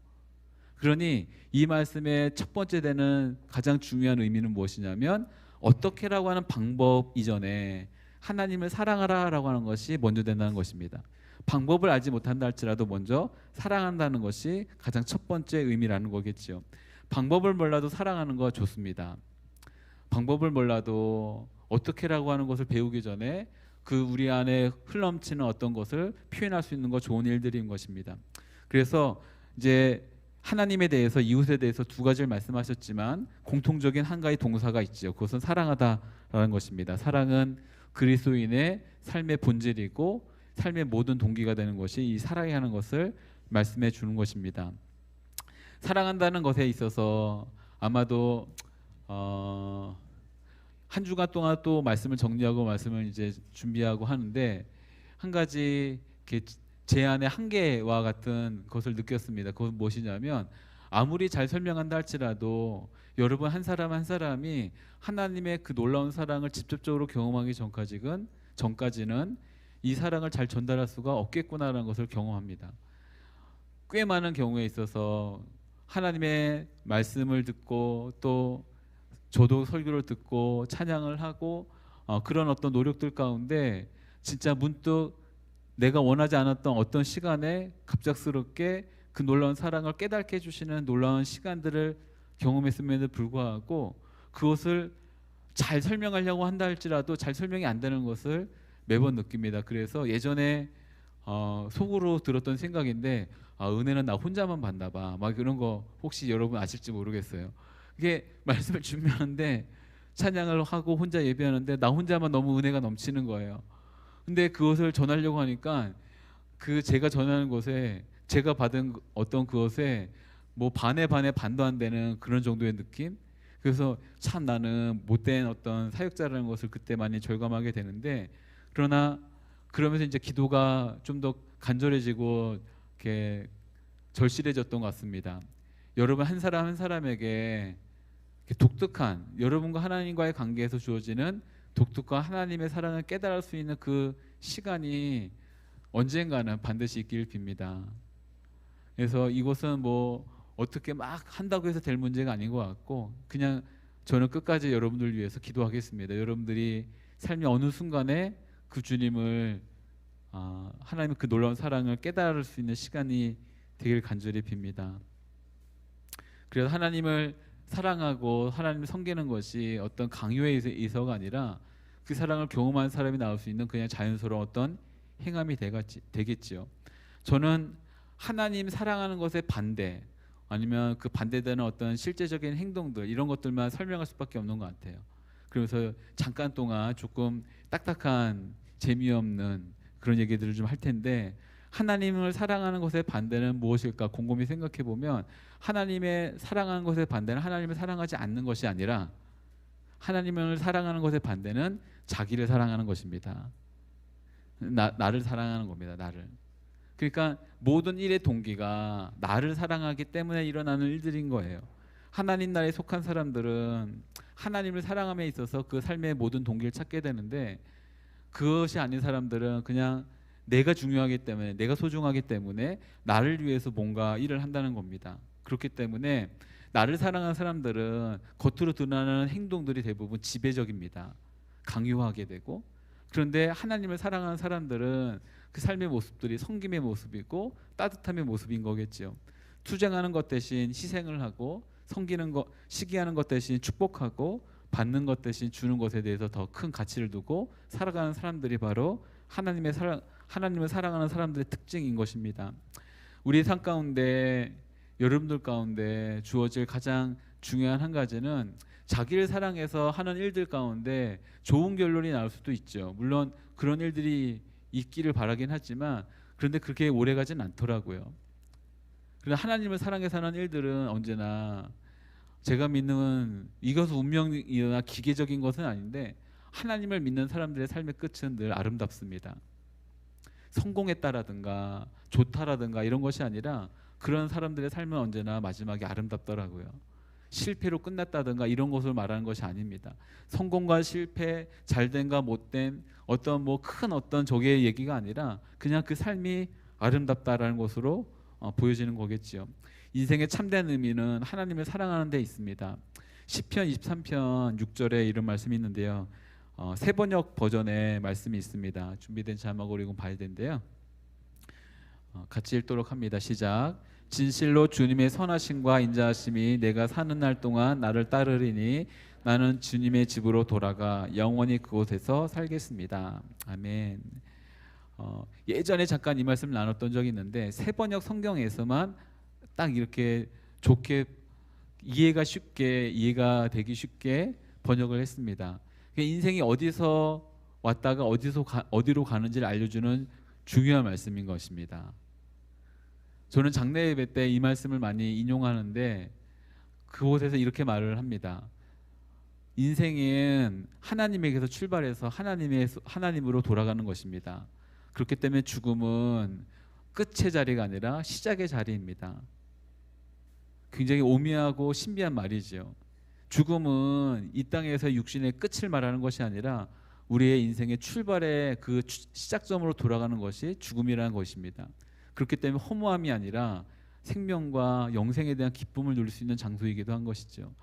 그러니 이 말씀의 첫 번째 되는 가장 중요한 의미는 무엇이냐면 어떻게라고 하는 방법 이전에 하나님을 사랑하라라고 하는 것이 먼저 된다는 것입니다. 방법을 알지 못한다 할지라도 먼저 사랑한다는 것이 가장 첫 번째 의미라는 거겠죠. 방법을 몰라도 사랑하는 거 좋습니다. 방법을 몰라도 어떻게라고 하는 것을 배우기 전에 그 우리 안에 흘러넘치는 어떤 것을 표현할 수 있는 거 좋은 일들인 것입니다. 그래서 이제 하나님에 대해서 이웃에 대해서 두 가지를 말씀하셨지만 공통적인 한 가지 동사가 있죠. 그것은 사랑하다라는 것입니다. 사랑은 그리스도인의 삶의 본질이고 삶의 모든 동기가 되는 것이 이 사랑이라는 것을 말씀해 주는 것입니다. 사랑한다는 것에 있어서 아마도 한 주간 동안 또 말씀을 정리하고 말씀을 이제 준비하고 하는데 한 가지 제 안에 한계와 같은 것을 느꼈습니다. 그것은 무엇이냐면 아무리 잘 설명한다 할지라도 여러분 한 사람 한 사람이 하나님의 그 놀라운 사랑을 직접적으로 경험하기 전까지는 이 사랑을 잘 전달할 수가 없겠구나라는 것을 경험합니다. 꽤 많은 경우에 있어서 하나님의 말씀을 듣고 또 저도 설교를 듣고 찬양을 하고 그런 어떤 노력들 가운데 진짜 문득 내가 원하지 않았던 어떤 시간에 갑작스럽게 그 놀라운 사랑을 깨닫게 해주시는 놀라운 시간들을 경험했음에도 불구하고 그것을 잘 설명하려고 한다 할지라도 잘 설명이 안 되는 것을 매번 느낍니다. 그래서 예전에 속으로 들었던 생각인데 은혜는 나 혼자만 받나 봐. 막 그런 거 혹시 여러분 아실지 모르겠어요. 이게 말씀을 준비하는데 찬양을 하고 혼자 예배하는데 나 혼자만 너무 은혜가 넘치는 거예요. 근데 그것을 전하려고 하니까 그 제가 전하는 것에 제가 받은 어떤 그것에 뭐 반에 반도 안 되는 그런 정도의 느낌. 그래서 참 나는 못된 어떤 사역자라는 것을 그때 많이 절감하게 되는데 그러나 그러면서 이제 기도가 좀 더 간절해지고 이렇게 절실해졌던 것 같습니다. 여러분 한 사람 한 사람에게 독특한 여러분과 하나님과의 관계에서 주어지는 독특한 하나님의 사랑을 깨달을 수 있는 그 시간이 언젠가는 반드시 있기를 빕니다. 그래서 이것은 뭐 어떻게 막 한다고 해서 될 문제가 아닌 것 같고 그냥 저는 끝까지 여러분들 위해서 기도하겠습니다. 여러분들이 삶의 어느 순간에 그 주님을 하나님의 그 놀라운 사랑을 깨달을 수 있는 시간이 되길 간절히 빕니다. 그래서 하나님을 사랑하고 하나님을 섬기는 것이 어떤 강요에 의해서가 아니라 그 사랑을 경험한 사람이 나올 수 있는 그냥 자연스러운 어떤 행함이 되겠지요. 저는 하나님 사랑하는 것에 반대 아니면 그 반대되는 어떤 실제적인 행동들 이런 것들만 설명할 수밖에 없는 것 같아요. 그래서 잠깐 동안 조금 딱딱한 재미없는 그런 얘기들을 좀 할 텐데 하나님을 사랑하는 것의 반대는 무엇일까 곰곰이 생각해 보면 하나님의 사랑하는 것의 반대는 하나님을 사랑하지 않는 것이 아니라 하나님을 사랑하는 것의 반대는 자기를 사랑하는 것입니다. 나를 사랑하는 겁니다. 나를. 그러니까 모든 일의 동기가 나를 사랑하기 때문에 일어나는 일들인 거예요. 하나님 나라에 속한 사람들은 하나님을 사랑함에 있어서 그 삶의 모든 동기를 찾게 되는데 그것이 아닌 사람들은 그냥 내가 중요하기 때문에, 내가 소중하기 때문에 나를 위해서 뭔가 일을 한다는 겁니다. 그렇기 때문에 나를 사랑하는 사람들은 겉으로 드러나는 행동들이 대부분 지배적입니다. 강요하게 되고. 그런데 하나님을 사랑하는 사람들은 그 삶의 모습들이 섬김의 모습이고 따뜻함의 모습인 거겠죠. 투쟁하는 것 대신 희생을 하고, 섬기는 것, 시기하는 것 대신 축복하고, 받는 것 대신 주는 것에 대해서 더 큰 가치를 두고 살아가는 사람들이 바로 하나님을 사랑하는 사람들의 특징인 것입니다. 우리 삶 가운데, 여러분들 가운데 주어질 가장 중요한 한 가지는 자기를 사랑해서 하는 일들 가운데 좋은 결론이 나올 수도 있죠. 물론 그런 일들이 있기를 바라긴 하지만, 그런데 그렇게 오래 가진 않더라고요. 그러나 하나님을 사랑해서 하는 일들은 언제나, 제가 믿는 이것은 운명이나 기계적인 것은 아닌데, 하나님을 믿는 사람들의 삶의 끝은 늘 아름답습니다. 성공했다라든가 좋다라든가 이런 것이 아니라, 그런 사람들의 삶은 언제나 마지막에 아름답더라고요. 실패로 끝났다든가 이런 것을 말하는 것이 아닙니다. 성공과 실패, 잘됨과 못됨, 어떤 큰 어떤 적의 얘기가 아니라 그냥 그 삶이 아름답다라는 것으로 보여지는 거겠지요. 인생의 참된 의미는 하나님을 사랑하는 데 있습니다. 시편 23편 6절에 이런 말씀이 있는데요. 세번역 버전의 말씀이 있습니다. 준비된 자막으로 이건 봐야 되는데요. 같이 읽도록 합니다. 시작. 진실로 주님의 선하심과 인자하심이 내가 사는 날 동안 나를 따르리니 나는 주님의 집으로 돌아가 영원히 그곳에서 살겠습니다. 아멘. 예전에 잠깐 이 말씀을 나눴던 적이 있는데, 세번역 성경에서만 딱 이렇게 좋게 이해가 되기 쉽게 번역을 했습니다. 인생이 어디서 왔다가 어디로 가는지를 알려주는 중요한 말씀인 것입니다. 저는 장례 예배 때 이 말씀을 많이 인용하는데, 그곳에서 이렇게 말을 합니다. 인생은 하나님에게서 출발해서 하나님으로 돌아가는 것입니다. 그렇기 때문에 죽음은 끝의 자리가 아니라 시작의 자리입니다. 굉장히 오묘하고 신비한 말이죠. 죽음은 이 땅에서 육신의 끝을 말하는 것이 아니라 우리의 인생의 출발의 그 시작점으로 돌아가는 것이 죽음이라는 것입니다. 그렇기 때문에 허무함이 아니라 생명과 영생에 대한 기쁨을 누릴 수 있는 장소이기도 한 것이죠.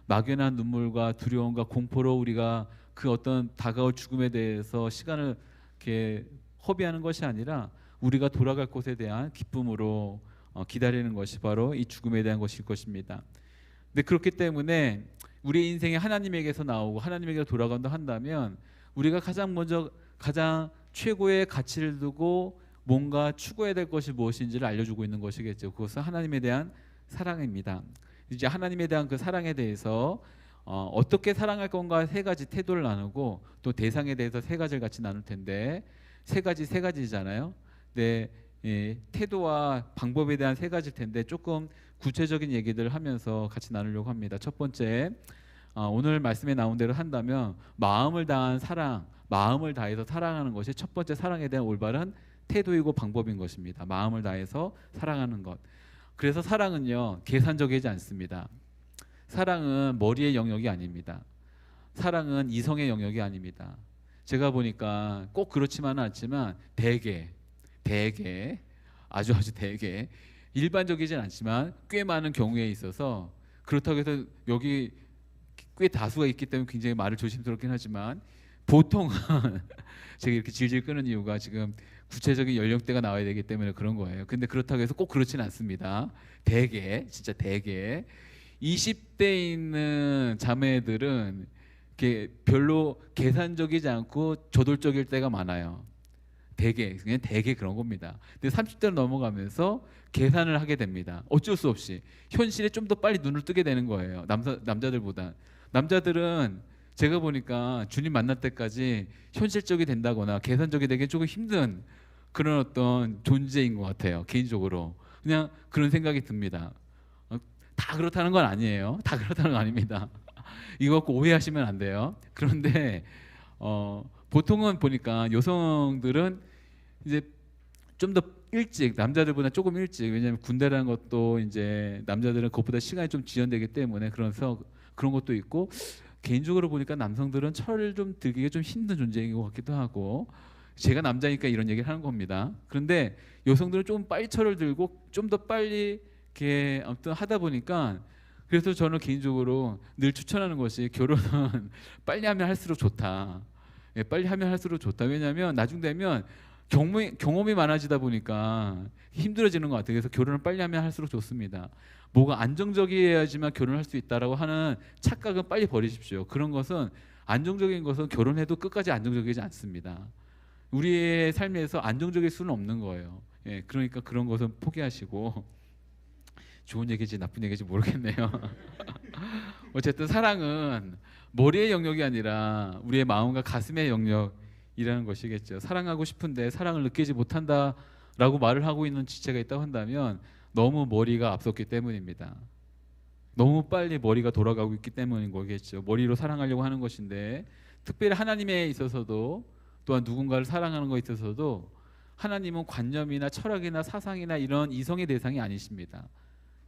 막연한 눈물과 두려움과 공포로 우리가 그 어떤 다가올 죽음에 대해서 시간을 이렇게 허비하는 것이 아니라 우리가 돌아갈 곳에 대한 기쁨으로 기다리는 것이 바로 이 죽음에 대한 것일 것입니다. 근데 그렇기 때문에 우리 인생이 하나님에게서 나오고 하나님에게로 돌아간다 한다면, 우리가 가장 최고의 가치를 두고 뭔가 추구해야 될 것이 무엇인지를 알려주고 있는 것이겠죠. 그것은 하나님에 대한 사랑입니다. 이제 하나님에 대한 그 사랑에 대해서 어떻게 사랑할 건가 세 가지 태도를 나누고, 또 대상에 대해서 세 가지를 같이 나눌 텐데, 세 가지잖아요. 네, 태도와 방법에 대한 세 가지일 텐데 조금 구체적인 얘기들을 하면서 같이 나누려고 합니다. 첫 번째, 오늘 말씀에 나온 대로 한다면 마음을 다해서 사랑하는 것이 첫 번째 사랑에 대한 올바른 태도이고 방법인 것입니다. 마음을 다해서 사랑하는 것. 그래서 사랑은요, 계산적이지 않습니다. 사랑은 머리의 영역이 아닙니다. 사랑은 이성의 영역이 아닙니다. 제가 보니까 꼭 그렇지만은 않지만 대개 아주 대개 일반적이진 않지만 꽤 많은 경우에 있어서, 그렇다고 해서 여기 꽤 다수가 있기 때문에 굉장히 말을 조심스럽긴 하지만, 보통은 제가 이렇게 질질 끄는 이유가 지금 구체적인 연령대가 나와야 되기 때문에 그런 거예요. 근데 그렇다고 해서 꼭 그렇지는 않습니다. 진짜 대개 20대에 있는 자매들은 이렇게 별로 계산적이지 않고 저돌적일 때가 많아요. 그냥 대개 그런 겁니다. 근데 30대로 넘어가면서 계산을 하게 됩니다. 어쩔 수 없이 현실에 좀 더 빨리 눈을 뜨게 되는 거예요. 남자들보다. 남자들은 제가 보니까 주님 만날 때까지 현실적이 된다거나 계산적이 되기 조금 힘든 그런 어떤 존재인 것 같아요. 개인적으로 그냥 그런 생각이 듭니다. 다 그렇다는 건 아니에요. 다 그렇다는 건 아닙니다. 이거 꼭 오해하시면 안 돼요. 그런데 보통은 보니까 여성들은 이제 좀 더 일찍, 남자들보다 조금 일찍, 왜냐하면 군대라는 것도 이제 남자들은 그것보다 시간이 좀 지연되기 때문에, 그래서 그런 것도 있고, 개인적으로 보니까 남성들은 철을 좀 들기가 좀 힘든 존재인 것 같기도 하고, 제가 남자니까 이런 얘기를 하는 겁니다. 그런데 여성들은 좀 빨리 철을 들고 좀 더 빨리 이렇게 아무튼 하다 보니까 그래서 저는 개인적으로 늘 추천하는 것이 결혼은 빨리 하면 할수록 좋다. 예, 빨리 하면 할수록 좋다. 왜냐하면 나중 되면 경험이 많아지다 보니까 힘들어지는 것 같아요. 그래서 결혼을 빨리 하면 할수록 좋습니다. 뭐가 안정적이어야지만 결혼할 수 있다라고 하는 착각은 빨리 버리십시오. 그런 것은 안정적인 것은 결혼해도 끝까지 안정적이지 않습니다. 우리의 삶에서 안정적일 수는 없는 거예요. 예, 그러니까 그런 것은 포기하시고 좋은 얘기지 나쁜 얘기지 모르겠네요. 어쨌든 사랑은 머리의 영역이 아니라 우리의 마음과 가슴의 영역이라는 것이겠죠. 사랑하고 싶은데 사랑을 느끼지 못한다라고 말을 하고 있는 지체가 있다고 한다면 너무 머리가 앞섰기 때문입니다. 너무 빨리 머리가 돌아가고 있기 때문인 거겠죠. 머리로 사랑하려고 하는 것인데 특별히 하나님에 있어서도 또한 누군가를 사랑하는 것에 있어서도 하나님은 관념이나 철학이나 사상이나 이런 이성의 대상이 아니십니다.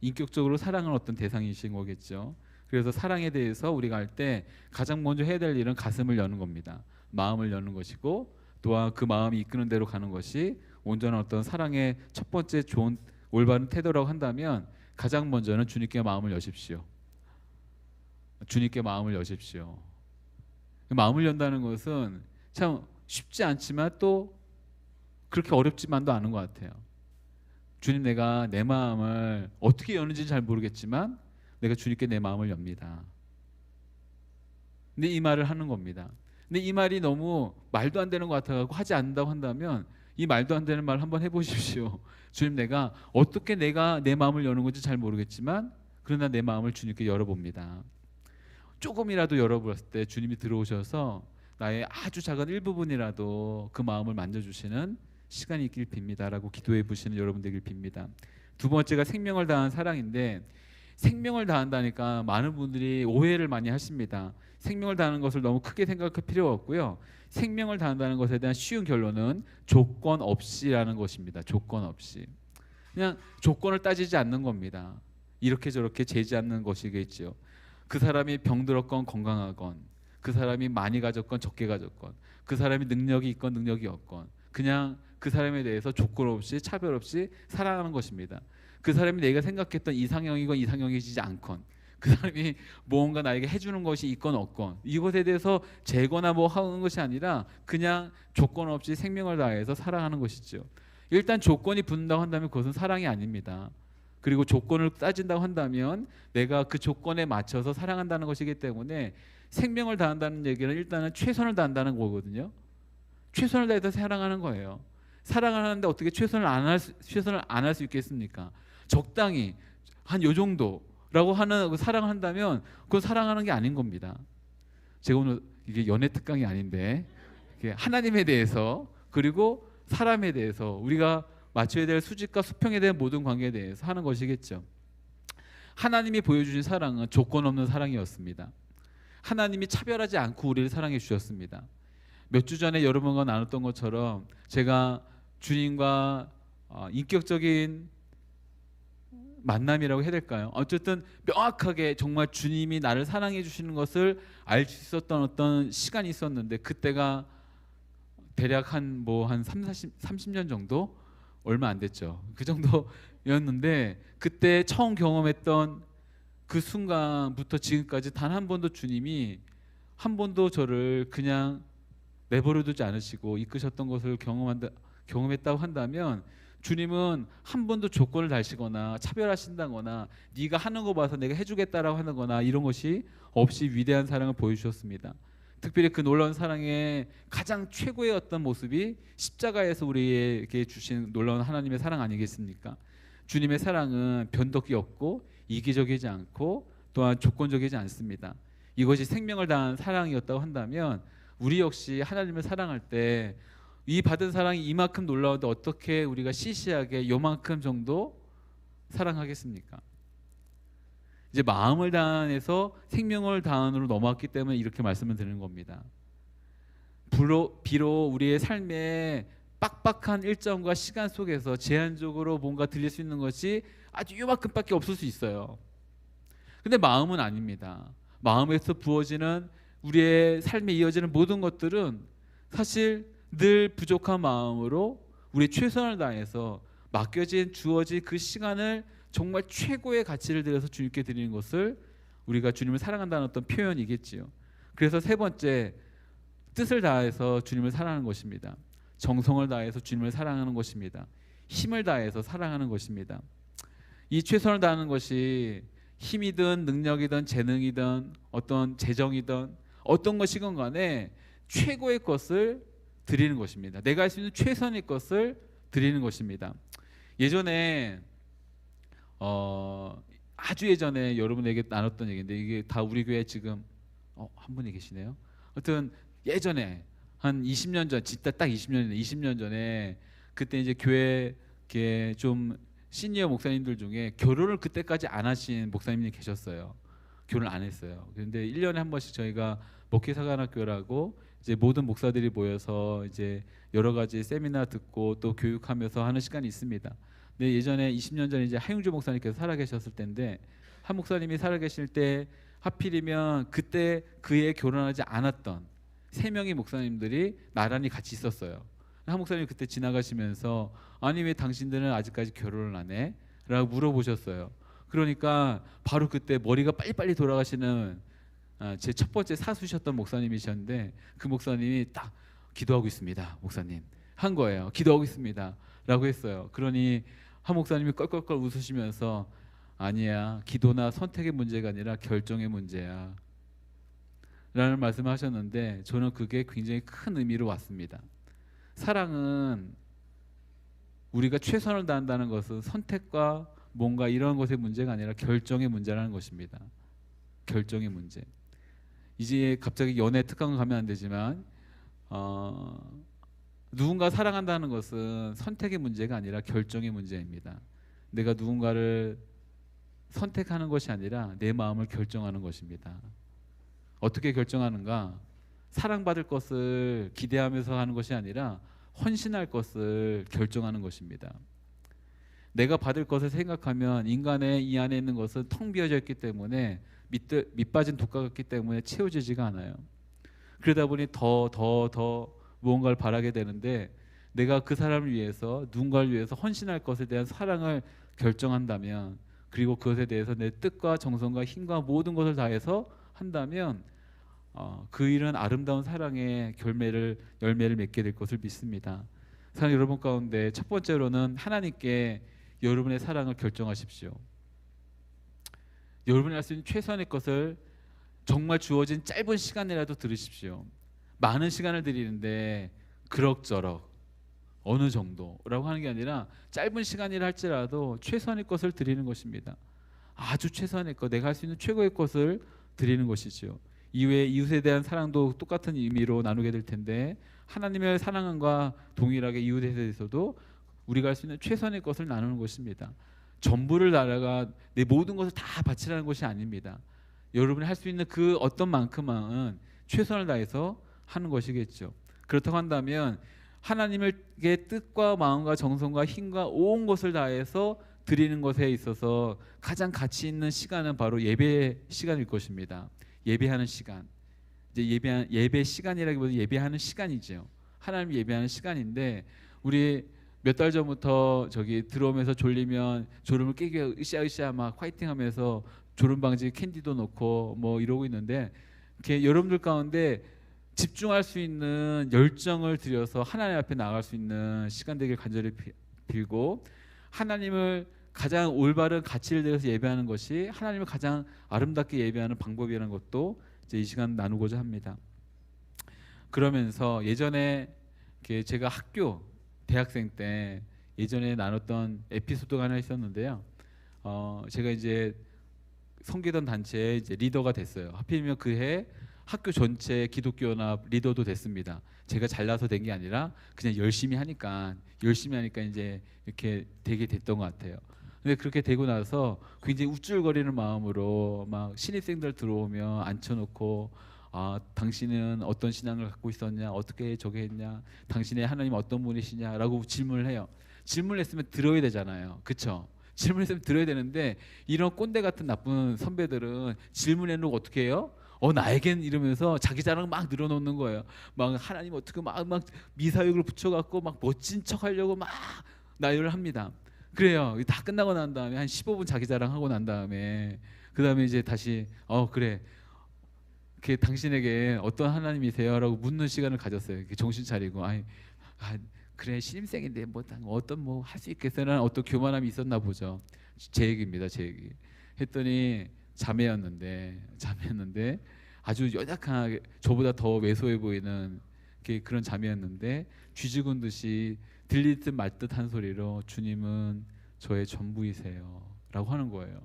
인격적으로 사랑은 어떤 대상이신 거겠죠. 그래서 사랑에 대해서 우리가 할 때 가장 먼저 해야 될 일은 가슴을 여는 겁니다. 마음을 여는 것이고 또한 그 마음이 이끄는 대로 가는 것이 온전한 어떤 사랑의 첫 번째 좋은 올바른 태도라고 한다면 가장 먼저는 주님께 마음을 여십시오. 주님께 마음을 여십시오. 마음을 연다는 것은 참 쉽지 않지만 또 그렇게 어렵지만도 않은 것 같아요. 주님, 내가 내 마음을 어떻게 여는지 잘 모르겠지만 내가 주님께 내 마음을 엽니다. 근데 이 말을 하는 겁니다. 근데 이 말이 너무 말도 안 되는 것 같아서 하지 않는다고 한다면 이 말도 안 되는 말 한번 해보십시오. 주님, 내가 어떻게 내가 내 마음을 여는 건지 잘 모르겠지만 그러나 내 마음을 주님께 열어봅니다. 조금이라도 열어보았을 때 주님이 들어오셔서 나의 아주 작은 일부분이라도 그 마음을 만져주시는 시간이 있길 빕니다라고 기도해 보시는 여러분 되길 빕니다. 두 번째가 생명을 다한 사랑인데 생명을 다한다니까 많은 분들이 오해를 많이 하십니다. 생명을 다하는 것을 너무 크게 생각할 필요가 없고요. 생명을 다한다는 것에 대한 쉬운 결론은 조건 없이라는 것입니다. 조건 없이. 그냥 조건을 따지지 않는 겁니다. 이렇게 저렇게 재지 않는 것이겠죠. 그 사람이 병들었건 건강하건 그 사람이 많이 가졌건 적게 가졌건 그 사람이 능력이 있건 능력이 없건 그냥 그 사람에 대해서 조건 없이 차별 없이 사랑하는 것입니다. 그 사람이 내가 생각했던 이상형이건 이상형이지 않건 그 사람이 뭔가 나에게 해주는 것이 있건 없건 이것에 대해서 재거나 뭐 하는 것이 아니라 그냥 조건 없이 생명을 다해서 사랑하는 것이죠. 일단 조건이 붙는다고 한다면 그것은 사랑이 아닙니다. 그리고 조건을 따진다고 한다면 내가 그 조건에 맞춰서 사랑한다는 것이기 때문에 생명을 다한다는 얘기는 일단은 최선을 다한다는 거거든요. 최선을 다해서 사랑하는 거예요. 사랑을 하는데 어떻게 최선을 안 할 수 있겠습니까? 적당히 한 요 정도라고 하는 사랑을 한다면 그건 사랑하는 게 아닌 겁니다. 제가 오늘 이게 연애 특강이 아닌데 하나님에 대해서 그리고 사람에 대해서 우리가 맞춰야 될 수직과 수평에 대한 모든 관계에 대해서 하는 것이겠죠. 하나님이 보여주신 사랑은 조건 없는 사랑이었습니다. 하나님이 차별하지 않고 우리를 사랑해 주셨습니다. 몇 주 전에 여러분과 나눴던 것처럼 제가 주님과 인격적인 만남이라고 해야 될까요? 어쨌든 명확하게 정말 주님이 나를 사랑해 주시는 것을 알 수 있었던 어떤 시간이 있었는데 그때가 대략 한 30년 정도? 얼마 안 됐죠. 그 정도였는데 그때 처음 경험했던 그 순간부터 지금까지 단 한 번도 주님이 한 번도 저를 그냥 내버려 두지 않으시고 이끄셨던 것을 경험했다고 한다면 주님은 한 번도 조건을 달시거나 차별하신다거나 네가 하는 거 봐서 내가 해주겠다라고 하는 거나 이런 것이 없이 위대한 사랑을 보여주셨습니다. 특별히 그 놀라운 사랑의 가장 최고의 어떤 모습이 십자가에서 우리에게 주신 놀라운 하나님의 사랑 아니겠습니까? 주님의 사랑은 변덕이 없고 이기적이지 않고 또한 조건적이지 않습니다. 이것이 생명을 다한 사랑이었다고 한다면 우리 역시 하나님을 사랑할 때 이 받은 사랑이 이만큼 놀라운데 어떻게 우리가 시시하게 요만큼 정도 사랑하겠습니까? 이제 마음을 다해서 생명을 다한으로 넘어왔기 때문에 이렇게 말씀을 드리는 겁니다. 비록 우리의 삶의 빡빡한 일정과 시간 속에서 제한적으로 뭔가 들릴 수 있는 것이 아주 요만큼밖에 없을 수 있어요. 근데 마음은 아닙니다. 마음에서 부어지는 우리의 삶에 이어지는 모든 것들은 사실 늘 부족한 마음으로 우리 최선을 다해서 맡겨진 주어진 그 시간을 정말 최고의 가치를 들여서 주님께 드리는 것을 우리가 주님을 사랑한다는 어떤 표현이겠지요. 그래서 세 번째, 뜻을 다해서 주님을 사랑하는 것입니다. 정성을 다해서 주님을 사랑하는 것입니다. 힘을 다해서 사랑하는 것입니다. 이 최선을 다하는 것이 힘이든 능력이든 재능이든 어떤 재정이든 어떤 것이건 간에 최고의 것을 드리는 것입니다. 내가 할 수 있는 최선의 것을 드리는 것입니다. 예전에 아주 예전에 여러분에게 나눴던 얘기인데 이게 다 우리 교회 지금 한 분이 계시네요. 하여튼 예전에 한 20년 전, 진짜 딱 20년 전에 그때 이제 교회 좀 시니어 목사님들 중에 결혼을 그때까지 안 하신 목사님이 계셨어요. 결혼 안 했어요. 그런데 1년에 한 번씩 저희가 목회사관학교라고 이제 모든 목사들이 모여서 이제 여러 가지 세미나 듣고 또 교육하면서 하는 시간이 있습니다. 근데 예전에 20년 전에 이제 하용주 목사님께서 살아계셨을 때인데 한 목사님이 살아계실 때 하필이면 그때 그해 결혼하지 않았던 3명의 목사님들이 나란히 같이 있었어요. 한 목사님이 그때 지나가시면서 아니 왜 당신들은 아직까지 결혼을 안 해? 라고 물어보셨어요. 그러니까 바로 그때 머리가 빨리빨리 돌아가시는 제 첫 번째 사수셨던 목사님이셨는데 그 목사님이 딱 기도하고 있습니다. 목사님 한 거예요. 기도하고 있습니다. 라고 했어요. 그러니 한 목사님이 껄껄껄 웃으시면서 아니야, 기도나 선택의 문제가 아니라 결정의 문제야 라는 말씀을 하셨는데 저는 그게 굉장히 큰 의미로 왔습니다. 사랑은 우리가 최선을 다한다는 것은 선택과 뭔가 이런 것의 문제가 아니라 결정의 문제라는 것입니다. 결정의 문제. 이제 갑자기 연애 특강 가면 안 되지만 누군가 사랑한다는 것은 선택의 문제가 아니라 결정의 문제입니다. 내가 누군가를 선택하는 것이 아니라 내 마음을 결정하는 것입니다. 어떻게 결정하는가? 사랑받을 것을 기대하면서 하는 것이 아니라 헌신할 것을 결정하는 것입니다. 내가 받을 것을 생각하면 인간의 이 안에 있는 것은 텅 비어져 있기 때문에 밑 빠진 독과 같기 때문에 채워지지가 않아요. 그러다 보니 더 무언가를 바라게 되는데 내가 그 사람을 위해서 누군가를 위해서 헌신할 것에 대한 사랑을 결정한다면 그리고 그것에 대해서 내 뜻과 정성과 힘과 모든 것을 다해서 한다면 그 일은 아름다운 사랑의 열매를 맺게 될 것을 믿습니다. 사랑 여러분 가운데 첫 번째로는 하나님께 여러분의 사랑을 결정하십시오. 여러분이 할 수 있는 최선의 것을 정말 주어진 짧은 시간이라도 들으십시오. 많은 시간을 드리는데 그럭저럭 어느 정도라고 하는 게 아니라 짧은 시간이라 할지라도 최선의 것을 드리는 것입니다. 아주 최선의 것, 내가 할 수 있는 최고의 것을 드리는 것이죠. 이외에 이웃에 대한 사랑도 똑같은 의미로 나누게 될 텐데 하나님의 사랑과 동일하게 이웃에 대해서도 우리가 할 수 있는 최선의 것을 나누는 것입니다. 전부를 나라가 내 모든 것을 다 바치라는 것이 아닙니다. 여러분이 할 수 있는 그 어떤 만큼은 최선을 다해서 하는 것이겠죠. 그렇다고 한다면 하나님의 뜻과 마음과 정성과 힘과 온 것을 다해서 드리는 것에 있어서 가장 가치 있는 시간은 바로 예배 시간일 것입니다. 예배하는 시간. 이제 예배 시간이라기보다 예배하는 시간이죠. 하나님 예배하는 시간인데 우리 몇 달 전부터 저기 들어오면서 졸리면 졸음을 깨게 으쌰으쌰 막 화이팅하면서 졸음 방지 캔디도 넣고 뭐 이러고 있는데 이렇게 여러분들 가운데 집중할 수 있는 열정을 들여서 하나님 앞에 나갈 수 있는 시간 되길 간절히 빌고 하나님을 가장 올바른 가치를 들여서 예배하는 것이 하나님을 가장 아름답게 예배하는 방법이라는 것도 이제 이 시간 나누고자 합니다. 그러면서 예전에 제가 대학생 때 예전에 나눴던 에피소드가 하나 있었는데요. 제가 이제 섬기던 단체의 이제 리더가 됐어요. 하필이면 그해 학교 전체 기독교연합 리더도 됐습니다. 제가 잘나서 된 게 아니라 그냥 열심히 하니까 이제 이렇게 되게 됐던 것 같아요. 근데 그렇게 되고 나서 굉장히 우쭐거리는 마음으로 막 신입생들 들어오면 앉혀놓고 당신은 어떤 신앙을 갖고 있었냐, 어떻게 저게 했냐, 당신의 하나님 어떤 분이시냐라고 질문을 해요. 질문을 했으면 들어야 되잖아요, 그렇죠? 질문했으면 들어야 되는데 이런 꼰대 같은 나쁜 선배들은 질문해놓고 어떻게 해요? 나에겐 이러면서 자기 자랑 막 늘어놓는 거예요. 막 하나님 어떻게 막 미사역을 붙여갖고 막 멋진 척하려고 막 나열을 합니다. 그래요. 다 끝나고 난 다음에 한 15분 자기 자랑하고 난 다음에 그 다음에 이제 다시 그래. 당신에게 어떤 하나님이세요?라고 묻는 시간을 가졌어요. 정신 차리고 그래 신입생인데 어떤 할 수 있겠어라는 어떤 교만함이 있었나 보죠. 제 얘기입니다. 제 얘기. 했더니 자매였는데 아주 연약하게 저보다 더 왜소해 보이는 그런 자매였는데 쥐죽은 듯이 들릴 듯 말 듯한 소리로 주님은 저의 전부이세요라고 하는 거예요.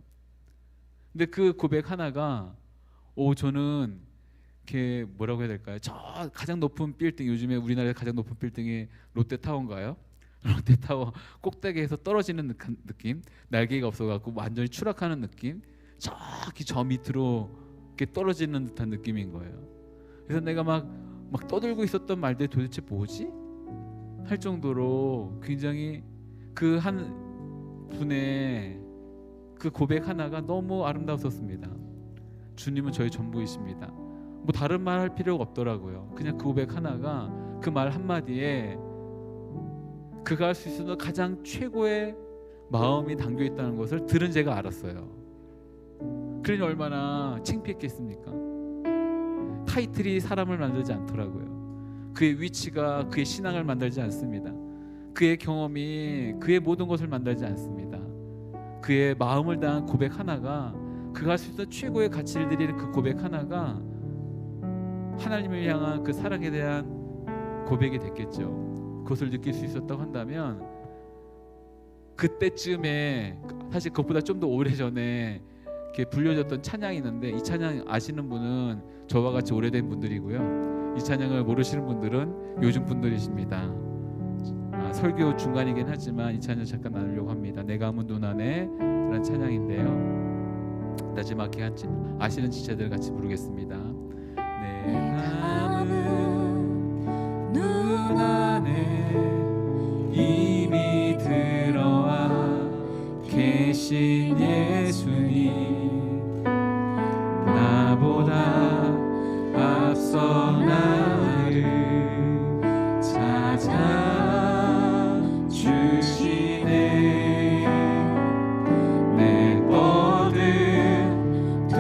근데 그 고백 하나가 저는 뭐라고 해야 될까요? 저 가장 높은 빌딩, 요즘에 우리나라의 가장 높은 빌딩이 롯데타워인가요? 롯데타워 꼭대기에서 떨어지는 느낌, 날개가 없어갖고 완전히 추락하는 느낌, 저기 저 밑으로 떨어지는 듯한 느낌인 거예요. 그래서 내가 막 떠들고 있었던 말들이 도대체 뭐지? 할 정도로 굉장히 그 한 분의 그 고백 하나가 너무 아름다웠었습니다. 주님은 저희 전부이십니다. 다른 말 할 필요가 없더라고요. 그냥 그 고백 하나가, 그 말 한마디에 그가 할 수 있는 가장 최고의 마음이 담겨 있다는 것을 들은 제가 알았어요. 그러니 얼마나 창피했겠습니까? 타이틀이 사람을 만들지 않더라고요. 그의 위치가 그의 신앙을 만들지 않습니다. 그의 경험이 그의 모든 것을 만들지 않습니다. 그의 마음을 다한 고백 하나가, 그가 할 수 있는 최고의 가치를 드리는 그 고백 하나가 하나님을 향한 그 사랑에 대한 고백이 됐겠죠. 그것을 느낄 수 있었다고 한다면, 그때쯤에 사실 그것보다 좀 더 오래전에 이렇게 불려졌던 찬양이 있는데, 이 찬양 아시는 분은 저와 같이 오래된 분들이고요, 이 찬양을 모르시는 분들은 요즘 분들이십니다. 설교 중간이긴 하지만 이 찬양 잠깐 나누려고 합니다. 내가 아무 눈 안에 라는 찬양인데요, 마지막에 아시는 지체들 같이 부르겠습니다. 내가 아무 눈 안에 이미 들어와 계신 예수님, 나보다 앞서 나를 찾아주시네. 내 뻗은 두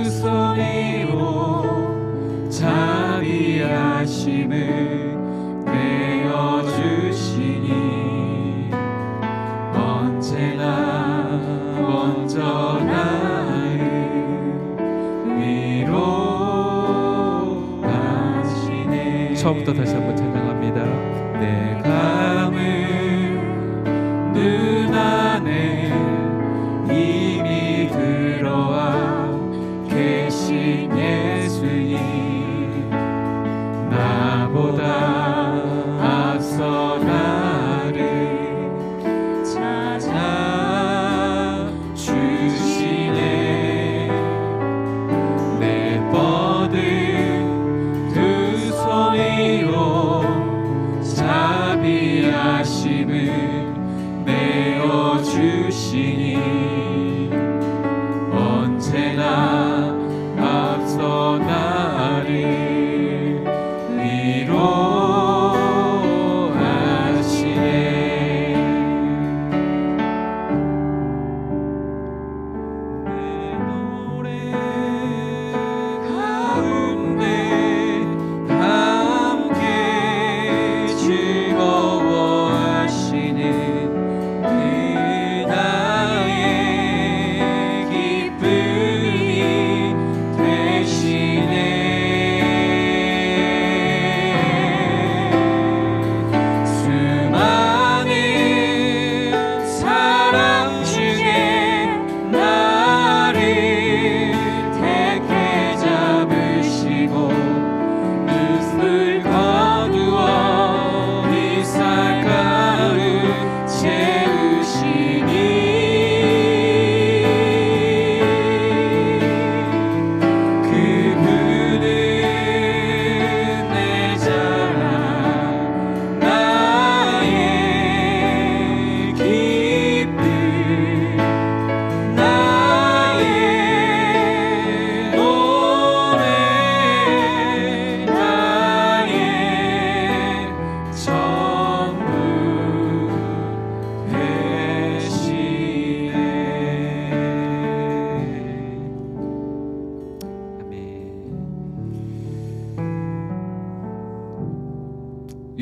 손으로 자비하심을 내어주시니, 언제나 먼저 나를 위로하시네. 처음부터 다시 한번 찬양합니다. 내가 아무 눈 안에 이미 들어와 계신 예수님, 나보다 앞서 나를 찾아주시네. 내 뻗은 두 손으로 자비하심을 내어주시니, 언제나 앞서 나를 위로하시네. 내 노래 가운데 함께 즐거워하시는 그 나의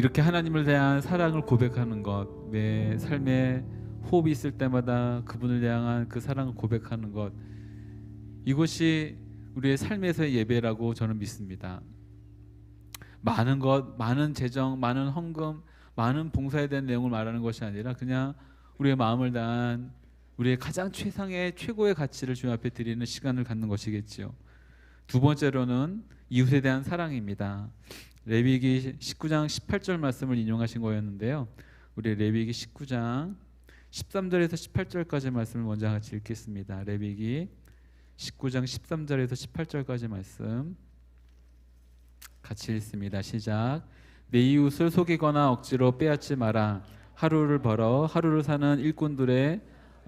이렇게 하나님을 대한 사랑을 고백하는 것, 내 삶에 호흡이 있을 때마다 그분을 향한 그 사랑을 고백하는 것, 이것이 우리의 삶에서의 예배라고 저는 믿습니다. 많은 것, 많은 재정, 많은 헌금, 많은 봉사에 대한 내용을 말하는 것이 아니라 그냥 우리의 마음을 다한 우리의 가장 최상의 최고의 가치를 주님 앞에 드리는 시간을 갖는 것이겠지요. 두 번째로는 이웃에 대한 사랑입니다. 레위기 19장 18절 말씀을 인용하신 거였는데요. 우리 레위기 19장 13절에서 18절까지 말씀을 먼저 같이 읽겠습니다. 레위기 19장 13절에서 18절까지 말씀 같이 읽습니다. 시작. 내 이웃을 속이거나 억지로 빼앗지 마라. 하루를 벌어 하루를 사는 일꾼들의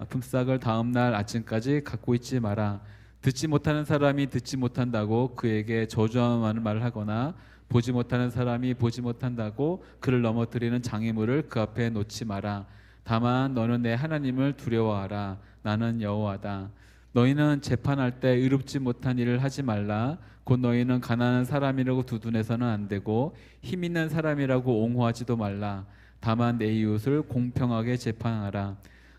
품삯을 다음 날 아침까지 갖고 있지 마라. 듣지 못하는 사람이 듣지 못한다고 그에게 저주하는 말을 하거나 보지 못하는 사람이 보지 못한다고 그를 넘어뜨리는 장애물을 그 앞에 놓지 마라. 다만 너는 내 하나님을 두려워하라. 나는 여호와다. 너희는 재판할 때 의롭지 못한 일을 하지 말라. 곧 너희는 가난한 사람이라고 두둔해서는 안 되고 힘 있는 사람이라고 옹호하지도 말라. 다만 내 이웃을 공평하게 재판하라.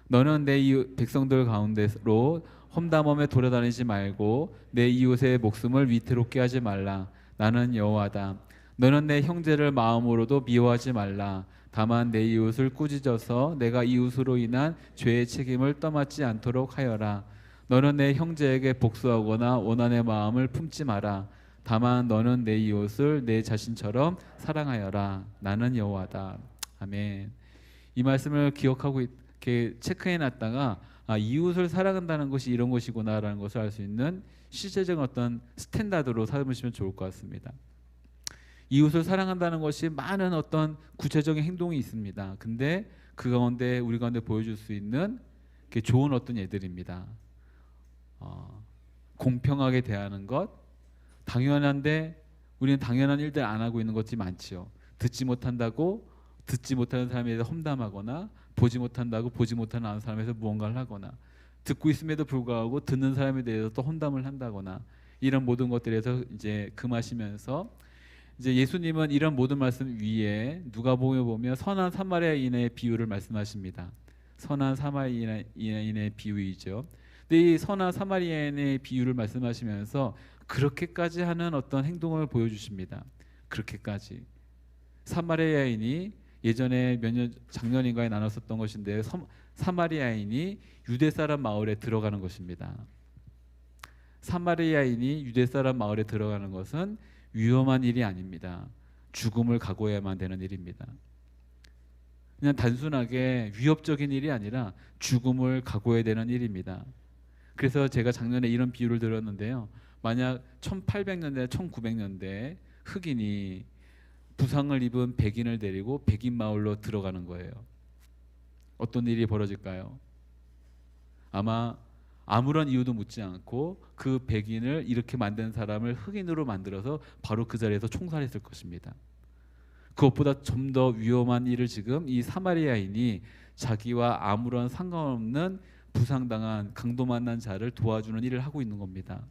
너는 내 이웃 백성들 가운데로 험담함에 돌아다니지 말고 내 이웃의 목숨을 위태롭게 하지 말라. 나는 여호와다. 너는 내 형제를 마음으로도 미워하지 말라. 다만 내 이웃을 꾸짖어서 내가 이웃으로 인한 죄의 책임을 떠맡지 않도록 하여라. 너는 내 형제에게 복수하거나 원한의 마음을 품지 마라. 다만 너는 내 이웃을 내 자신처럼 사랑하여라. 나는 여호와다. 아멘. 이 말씀을 기억하고 이렇게 체크해놨다가 이웃을 사랑한다는 것이 이런 것이구나라는 것을 알 수 있는 실제적인 어떤 스탠다드로 삼으시면 좋을 것 같습니다. 이웃을 사랑한다는 것이 많은 어떤 구체적인 행동이 있습니다. 근데 그 가운데 우리 가운데 보여줄 수 있는 좋은 어떤 예들입니다. 공평하게 대하는 것, 당연한데 우리는 당연한 일들 안 하고 있는 것이 많지요. 듣지 못한다고 듣지 못하는 사람에 대해서 험담하거나 보지 못한다고 보지 못하는 사람에서 무언가를 하거나 듣고 있음에도 불구하고 듣는 사람에 대해서 또 험담을 한다거나 이런 모든 것들에서 이제 금하시면서 이제 예수님은 이런 모든 말씀 위에 누가복음에 보면 선한 사마리아인의 비유를 말씀하십니다. 선한 사마리아인의 비유이죠. 근데 이 선한 사마리아인의 비유를 말씀하시면서 그렇게까지 하는 어떤 행동을 보여주십니다. 그렇게까지 사마리아인이 예전에 작년인가에 나눴었던 것인데 사마리아인이 유대 사람 마을에 들어가는 것입니다. 사마리아인이 유대 사람 마을에 들어가는 것은 위험한 일이 아닙니다. 죽음을 각오해야만 되는 일입니다. 그냥 단순하게 위협적인 일이 아니라 죽음을 각오해야 되는 일입니다. 그래서 제가 작년에 이런 비유를 들었는데요. 만약 1800년대, 1900년대 흑인이 부상을 입은 백인을 데리고 백인 마을로 들어가는 거예요. 어떤 일이 벌어질까요? 아마 아무런 이유도 묻지 않고 그 백인을 이렇게 만든 사람을 흑인으로 만들어서 바로 그 자리에서 총살했을 것입니다. 그것보다 좀 더 위험한 일을 지금 이 사마리아인이 자기와 아무런 상관없는 부상당한 강도 만난 자를 도와주는 일을 하고 있는 겁니다.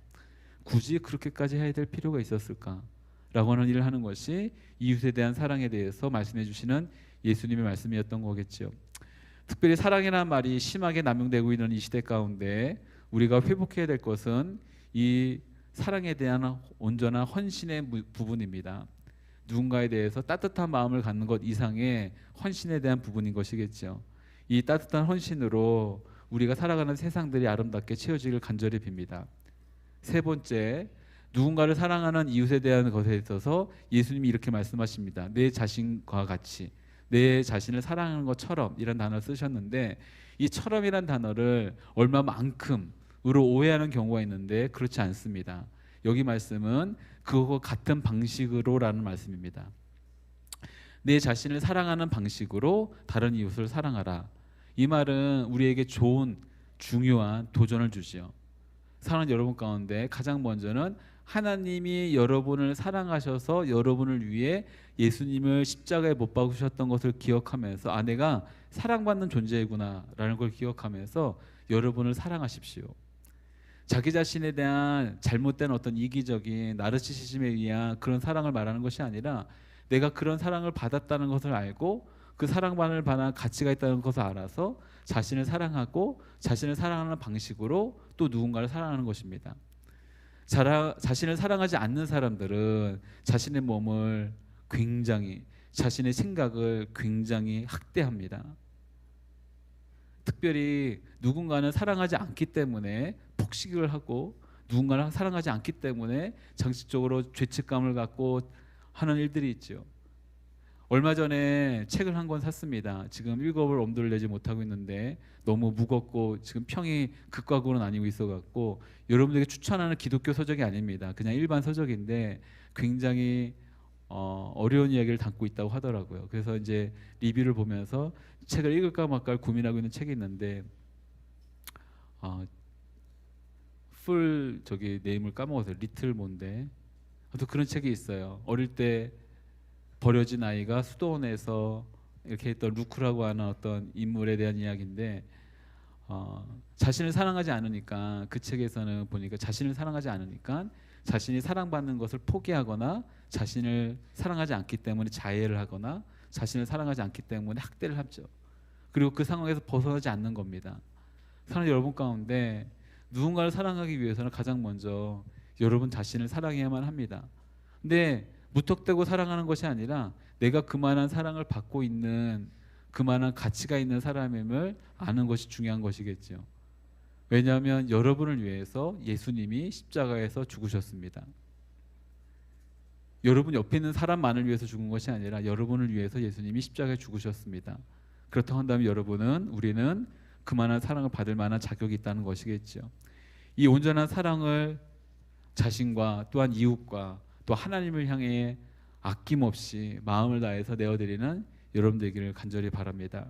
굳이 그렇게까지 해야 될 필요가 있었을까? 라고 하는 일을 하는 것이 이웃에 대한 사랑에 대해서 말씀해 주시는 예수님의 말씀이었던 거겠죠. 특별히 사랑이라는 말이 심하게 남용되고 있는 이 시대 가운데 우리가 회복해야 될 것은 이 사랑에 대한 온전한 헌신의 부분입니다. 누군가에 대해서 따뜻한 마음을 갖는 것 이상의 헌신에 대한 부분인 것이겠죠. 이 따뜻한 헌신으로 우리가 살아가는 세상들이 아름답게 채워지길 간절히 빕니다. 세 번째, 누군가를 사랑하는 이웃에 대한 것에 있어서 예수님이 이렇게 말씀하십니다. 내 자신과 같이, 내 자신을 사랑하는 것처럼 이런 단어를 쓰셨는데 이 처럼이란 단어를 얼마만큼으로 오해하는 경우가 있는데 그렇지 않습니다. 여기 말씀은 그거 같은 방식으로라는 말씀입니다. 내 자신을 사랑하는 방식으로 다른 이웃을 사랑하라. 이 말은 우리에게 좋은 중요한 도전을 주지요. 사랑하는 여러분 가운데 가장 먼저는 하나님이 여러분을 사랑하셔서 여러분을 위해 예수님을 십자가에 못 박으셨던 것을 기억하면서 내가 사랑받는 존재이구나 라는 걸 기억하면서 여러분을 사랑하십시오. 자기 자신에 대한 잘못된 어떤 이기적인 나르시시즘에 의한 그런 사랑을 말하는 것이 아니라 내가 그런 사랑을 받았다는 것을 알고 그 사랑받을 만한 가치가 있다는 것을 알아서 자신을 사랑하고 자신을 사랑하는 방식으로 또 누군가를 사랑하는 것입니다. 자신을 사랑하지 않는 사람들은 자신의 몸을 굉장히, 자신의 생각을 굉장히 학대합니다. 특별히 누군가는 사랑하지 않기 때문에 폭식을 하고 누군가를 사랑하지 않기 때문에 정식적으로 죄책감을 갖고 하는 일들이 있죠. 얼마 전에 책을 한 권 샀습니다. 지금 읽어볼 엄두를 내지 못하고 있는데 너무 무겁고 지금 평이 극과 극으로 나뉘고 있어갖고 여러분들에게 추천하는 기독교 서적이 아닙니다. 그냥 일반 서적인데 굉장히 어려운 이야기를 담고 있다고 하더라고요. 그래서 이제 리뷰를 보면서 책을 읽을까 말까 고민하고 있는 책이 있는데 풀 저기 네임을 까먹었어요. 리틀 뭔데 또 그런 책이 있어요. 어릴 때 버려진 아이가 수도원에서 이렇게 했던 루크라고 하는 어떤 인물에 대한 이야기인데 자신을 사랑하지 않으니까 그 책에서는 보니까 자신을 사랑하지 않으니까 자신이 사랑받는 것을 포기하거나 자신을 사랑하지 않기 때문에 자해를 하거나 자신을 사랑하지 않기 때문에 학대를 하죠. 그리고 그 상황에서 벗어나지 않는 겁니다. 사랑하는 여러분 가운데 누군가를 사랑하기 위해서는 가장 먼저 여러분 자신을 사랑해야만 합니다. 근데 무턱대고 사랑하는 것이 아니라 내가 그만한 사랑을 받고 있는 그만한 가치가 있는 사람임을 아는 것이 중요한 것이겠죠. 왜냐하면 여러분을 위해서 예수님이 십자가에서 죽으셨습니다. 여러분 옆에 있는 사람만을 위해서 죽은 것이 아니라 여러분을 위해서 예수님이 십자가에 죽으셨습니다. 그렇다고 한다면 우리는 그만한 사랑을 받을 만한 자격이 있다는 것이겠죠. 이 온전한 사랑을 자신과 또한 이웃과 또 하나님을 향해 아낌없이 마음을 다해서 내어드리는 여러분들에게 간절히 바랍니다.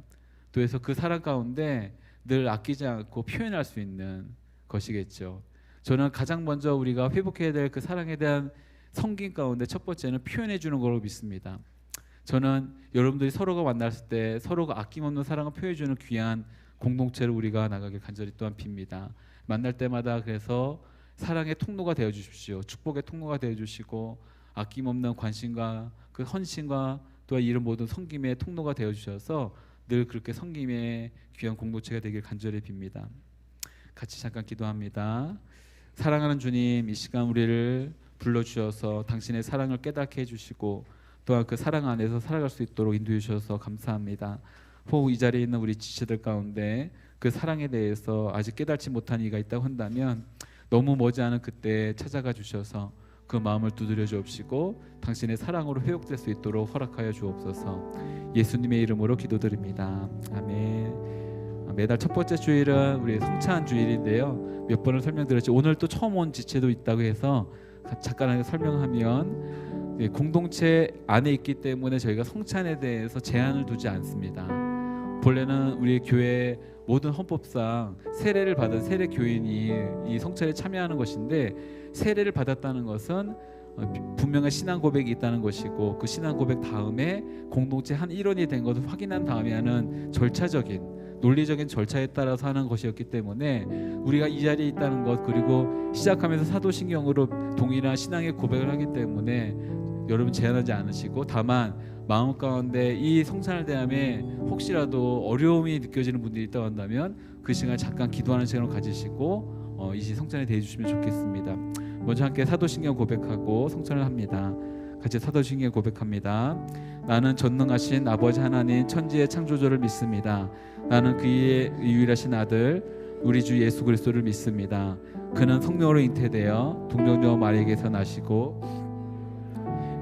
또 해서 그 사랑 가운데 늘 아끼지 않고 표현할 수 있는 것이겠죠. 저는 가장 먼저 우리가 회복해야 될 그 사랑에 대한 성긴 가운데 첫 번째는 표현해 주는 걸로 믿습니다. 저는 여러분들이 서로가 만났을 때 서로가 아낌없는 사랑을 표현해 주는 귀한 공동체를 우리가 나가길 간절히 또한 빕니다. 만날 때마다 그래서 사랑의 통로가 되어 주십시오. 축복의 통로가 되어 주시고 아낌없는 관심과 그 헌신과 또한 이런 모든 섬김의 통로가 되어 주셔서 늘 그렇게 섬김의 귀한 공동체가 되길 간절히 빕니다. 같이 잠깐 기도합니다. 사랑하는 주님, 이 시간 우리를 불러주셔서 당신의 사랑을 깨닫게 해주시고 또한 그 사랑 안에서 살아갈 수 있도록 인도해 주셔서 감사합니다. 혹 이 자리에 있는 우리 지체들 가운데 그 사랑에 대해서 아직 깨닫지 못한 이가 있다고 한다면 너무 머지않은 그때 찾아가 주셔서 그 마음을 두드려 주옵시고 당신의 사랑으로 회복될 수 있도록 허락하여 주옵소서. 예수님의 이름으로 기도드립니다. 아멘. 매달 첫 번째 주일은 우리 성찬 주일인데요. 몇 번을 설명드렸죠. 오늘 또 처음 온 지체도 있다고 해서 잠깐 설명하면 공동체 안에 있기 때문에 저희가 성찬에 대해서 제한을 두지 않습니다. 본래는 우리 교회 모든 헌법상 세례를 받은 세례 교인이 이 성찬에 참여하는 것인데 세례를 받았다는 것은 분명한 신앙 고백이 있다는 것이고 그 신앙 고백 다음에 공동체 한 일원이 된 것을 확인한 다음에 하는 절차적인 논리적인 절차에 따라서 하는 것이었기 때문에 우리가 이 자리에 있다는 것 그리고 시작하면서 사도신경으로 동일한 신앙의 고백을 하기 때문에 여러분 제한하지 않으시고 다만 마음 가운데 이 성찬을 대함에 혹시라도 어려움이 느껴지는 분들이 있다고 한다면 그 시간 잠깐 기도하는 시간을 가지시고 이 성찬에 대해 주시면 좋겠습니다. 먼저 함께 사도신경 고백하고 성찬을 합니다. 같이 사도신경 고백합니다. 나는 전능하신 아버지 하나님 천지의 창조주를 믿습니다. 나는 그의 유일하신 아들 우리 주 예수 그리스도를 믿습니다. 그는 성령으로 잉태되어 동정녀 마리아에게서 나시고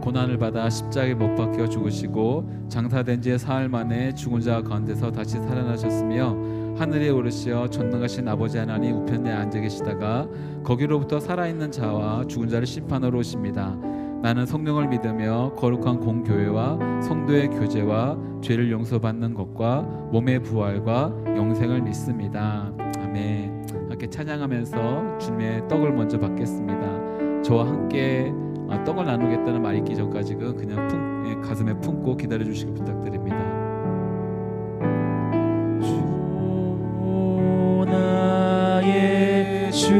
고난을 받아 십자가에 못 박혀 죽으시고 장사된 지 사흘 만에 죽은 자 가운데서 다시 살아나셨으며 하늘에 오르시어 전능하신 아버지 하나님 우편에 앉아 계시다가 거기로부터 살아있는 자와 죽은 자를 심판하러 오십니다. 나는 성령을 믿으며 거룩한 공교회와 성도의 교제와 죄를 용서받는 것과 몸의 부활과 영생을 믿습니다. 아멘. 함께 찬양하면서 주님의 떡을 먼저 받겠습니다. 저와 함께 떡을 나누겠다는 말이 있기 전까지는 그냥 가슴에 품고 기다려 주시길 부탁드립니다. 주 나의 주님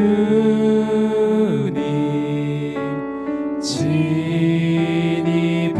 진히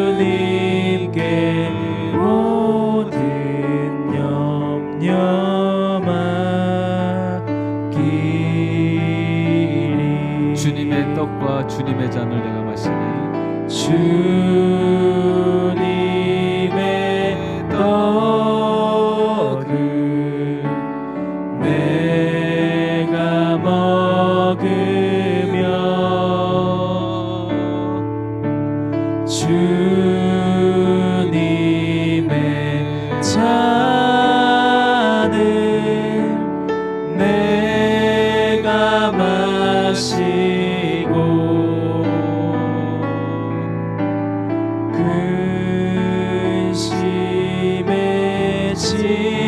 주님께 모든 염려 맡기리. 주님의 떡과 주님의 잔을 내가 마시니 주님의 떡을 내가 먹으며 주님의 잔을 내가 마시고 근심의 짐을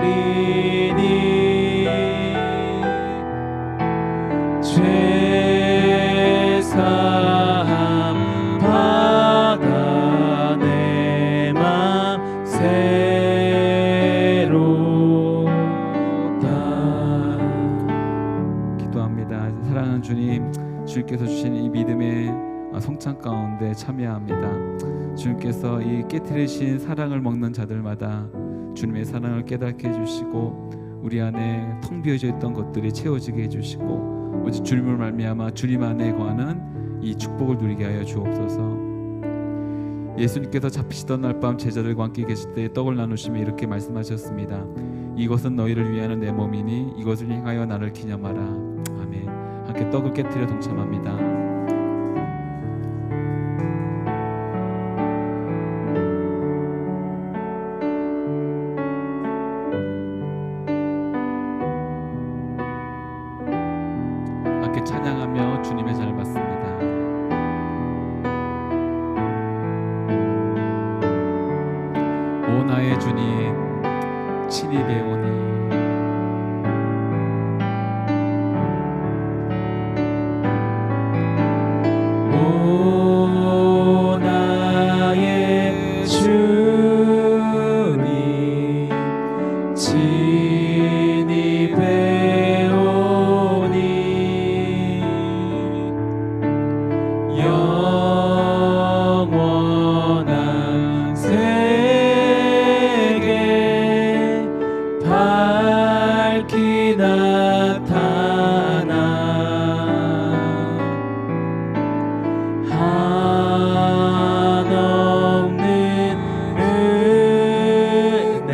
벗어버리니 죄사함 받아 내 맘 새롭다. 기도합니다. 사랑하는 주님, 주님께서 주신 이 믿음의 성찬 가운데 참여합니다. 주님께서 이 깨트리신 사랑을 먹는 자들마다 주님의 사랑을 깨닫게 해주시고 우리 안에 텅 비어져 있던 것들이 채워지게 해주시고 오직 주님을 말미암아 주님 안에 거하는 이 축복을 누리게 하여 주옵소서. 예수님께서 잡히시던 날 밤 제자들과 함께 계실 때 떡을 나누시며 이렇게 말씀하셨습니다. 이것은 너희를 위하는 내 몸이니 이것을 행하여 나를 기념하라. 아멘. 함께 떡을 깨트려 동참합니다. 함께 찬양하며 주님의 잔을 받습니다. 오 나의 주님 친히 배우니 오 나의 주님 친히 배우니 영원한 세계 밝히 나타나 한없는 은혜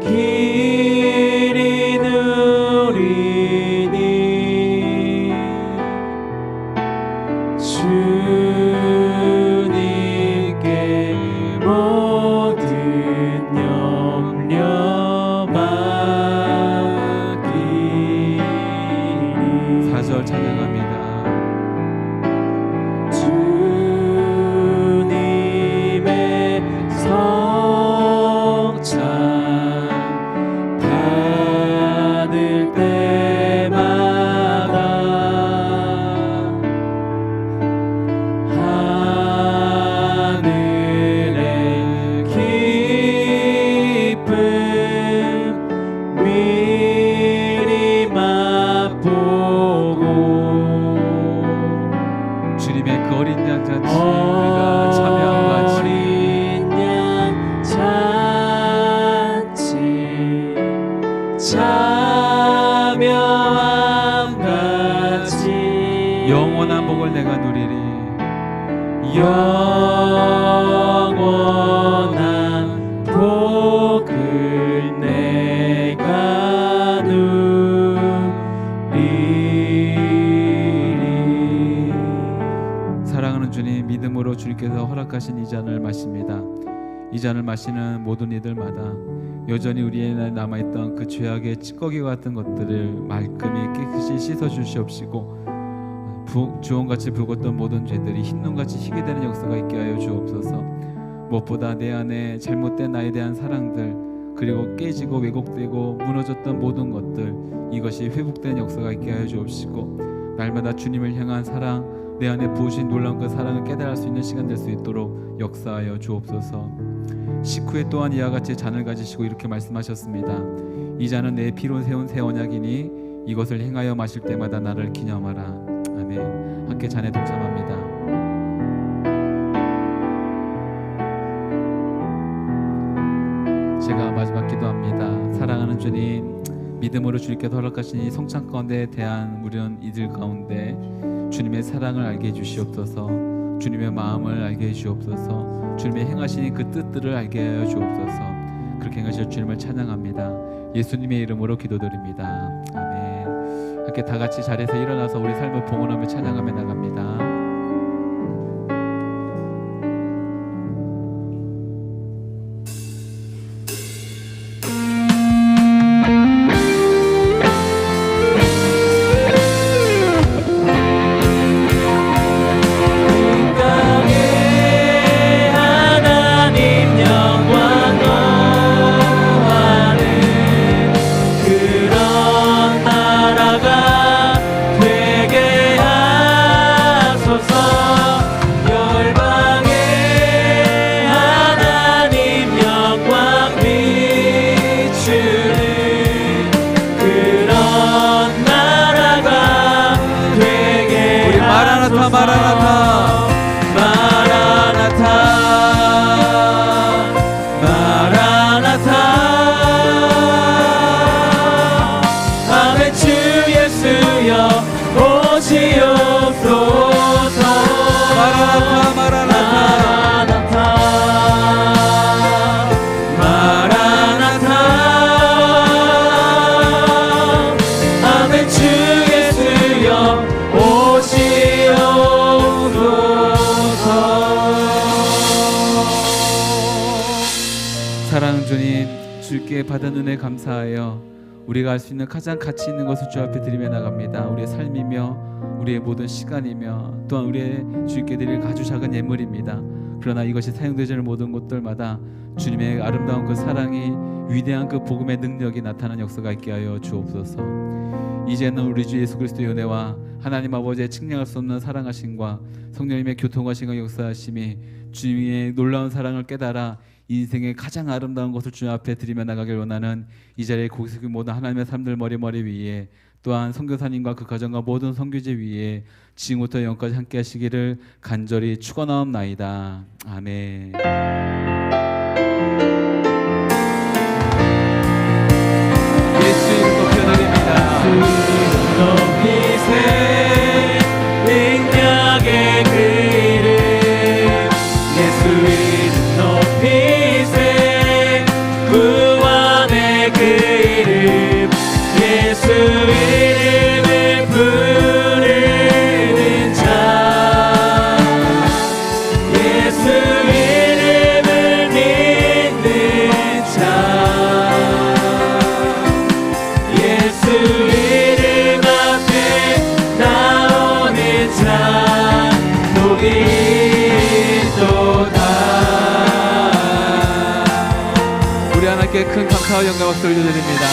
길이 누리니 주님께 모든 염려 맡기리. 4절 찬양합니다. 주님의 성찬 받을 때마다 하늘의 기쁨 미리 맛보고 주님의 그 어린 양 잔치 우리가 참여한 같이 어린 양 잔치 참여함 같이 영원한 복을 내가 누리리. 영원한 복을 내가 누리리. 사랑하는 주님, 믿음으로 주님께서 허락하신 이 잔을 마십니다. 이 잔을 마시는 모든 이들마다 여전히 우리의 남아있던 그 죄악의 찌꺼기 같은 것들을 말끔히 깨끗이 씻어 주시옵시고 주홍같이 붉었던 모든 죄들이 흰눈같이 희게 되는 역사가 있게 하여 주옵소서. 무엇보다 내 안에 잘못된 나에 대한 사랑들 그리고 깨지고 왜곡되고 무너졌던 모든 것들 이것이 회복되는 역사가 있게 하여 주옵시고 날마다 주님을 향한 사랑 내 안에 부으신 놀라운 그 사랑을 깨달을 수 있는 시간 될 수 있도록 역사하여 주옵소서. 식후에 또한 이와 같이 잔을 가지시고 이렇게 말씀하셨습니다. 이 잔은 내 피로 세운 새 언약이니 이것을 행하여 마실 때마다 나를 기념하라. 아멘. 함께 잔에 동참합니다. 제가 마지막 기도합니다. 사랑하는 주님, 믿음으로 주님께서 허락하신 이 성찬 가운데 대한 우리는 이들 가운데 주님의 사랑을 알게 해주시옵소서. 주님의 마음을 알게 해주시옵소서. 주님의 행하신 그 뜻들을 알게 하여 주옵소서. 그렇게 행하실 주님을 찬양합니다. 예수님의 이름으로 기도드립니다. 아멘. 함께 다 같이 자리에서 일어나서 우리 삶을 봉헌하며 찬양하며 나갑니다. 사랑하는 주님, 주께 받은 은혜 감사하여 우리가 할 수 있는 가장 가치 있는 것을 주 앞에 드리며 나갑니다. 우리의 삶이며 우리의 모든 시간이며 또한 우리의 주께 드릴 아주 작은 예물입니다. 그러나 이것이 사용되지 않는 모든 곳들마다 주님의 아름다운 그 사랑이, 위대한 그 복음의 능력이 나타나는 역사가 있게 하여 주옵소서. 이제는 우리 주 예수 그리스도의 은혜와 하나님 아버지의 측량할 수 없는 사랑하심과 성령님의 교통하심과 역사하심이 주님의 놀라운 사랑을 깨달아 인생의 가장 아름다운 것을 주님 앞에 드리며 나가길 원하는 이 자리에 고객 모든 하나님의 사람들 머리 위에, 또한 선교사님과 그 가정과 모든 선교제 위에 지금부터 영까지 함께 하시기를 간절히 축원하옵나이다. 아멘. 예수 이름 높여드립니다. 높이세 능력의 그 이름, 예수 이름 높이세 구원의 그 이름, 예수 이름을 부르는 자, 예수 이름을 믿는 자, 예수 이름 앞에 나오는 자 복이 있도다. 우리 하나님께 큰 감사와 영광 박수 올려드립니다.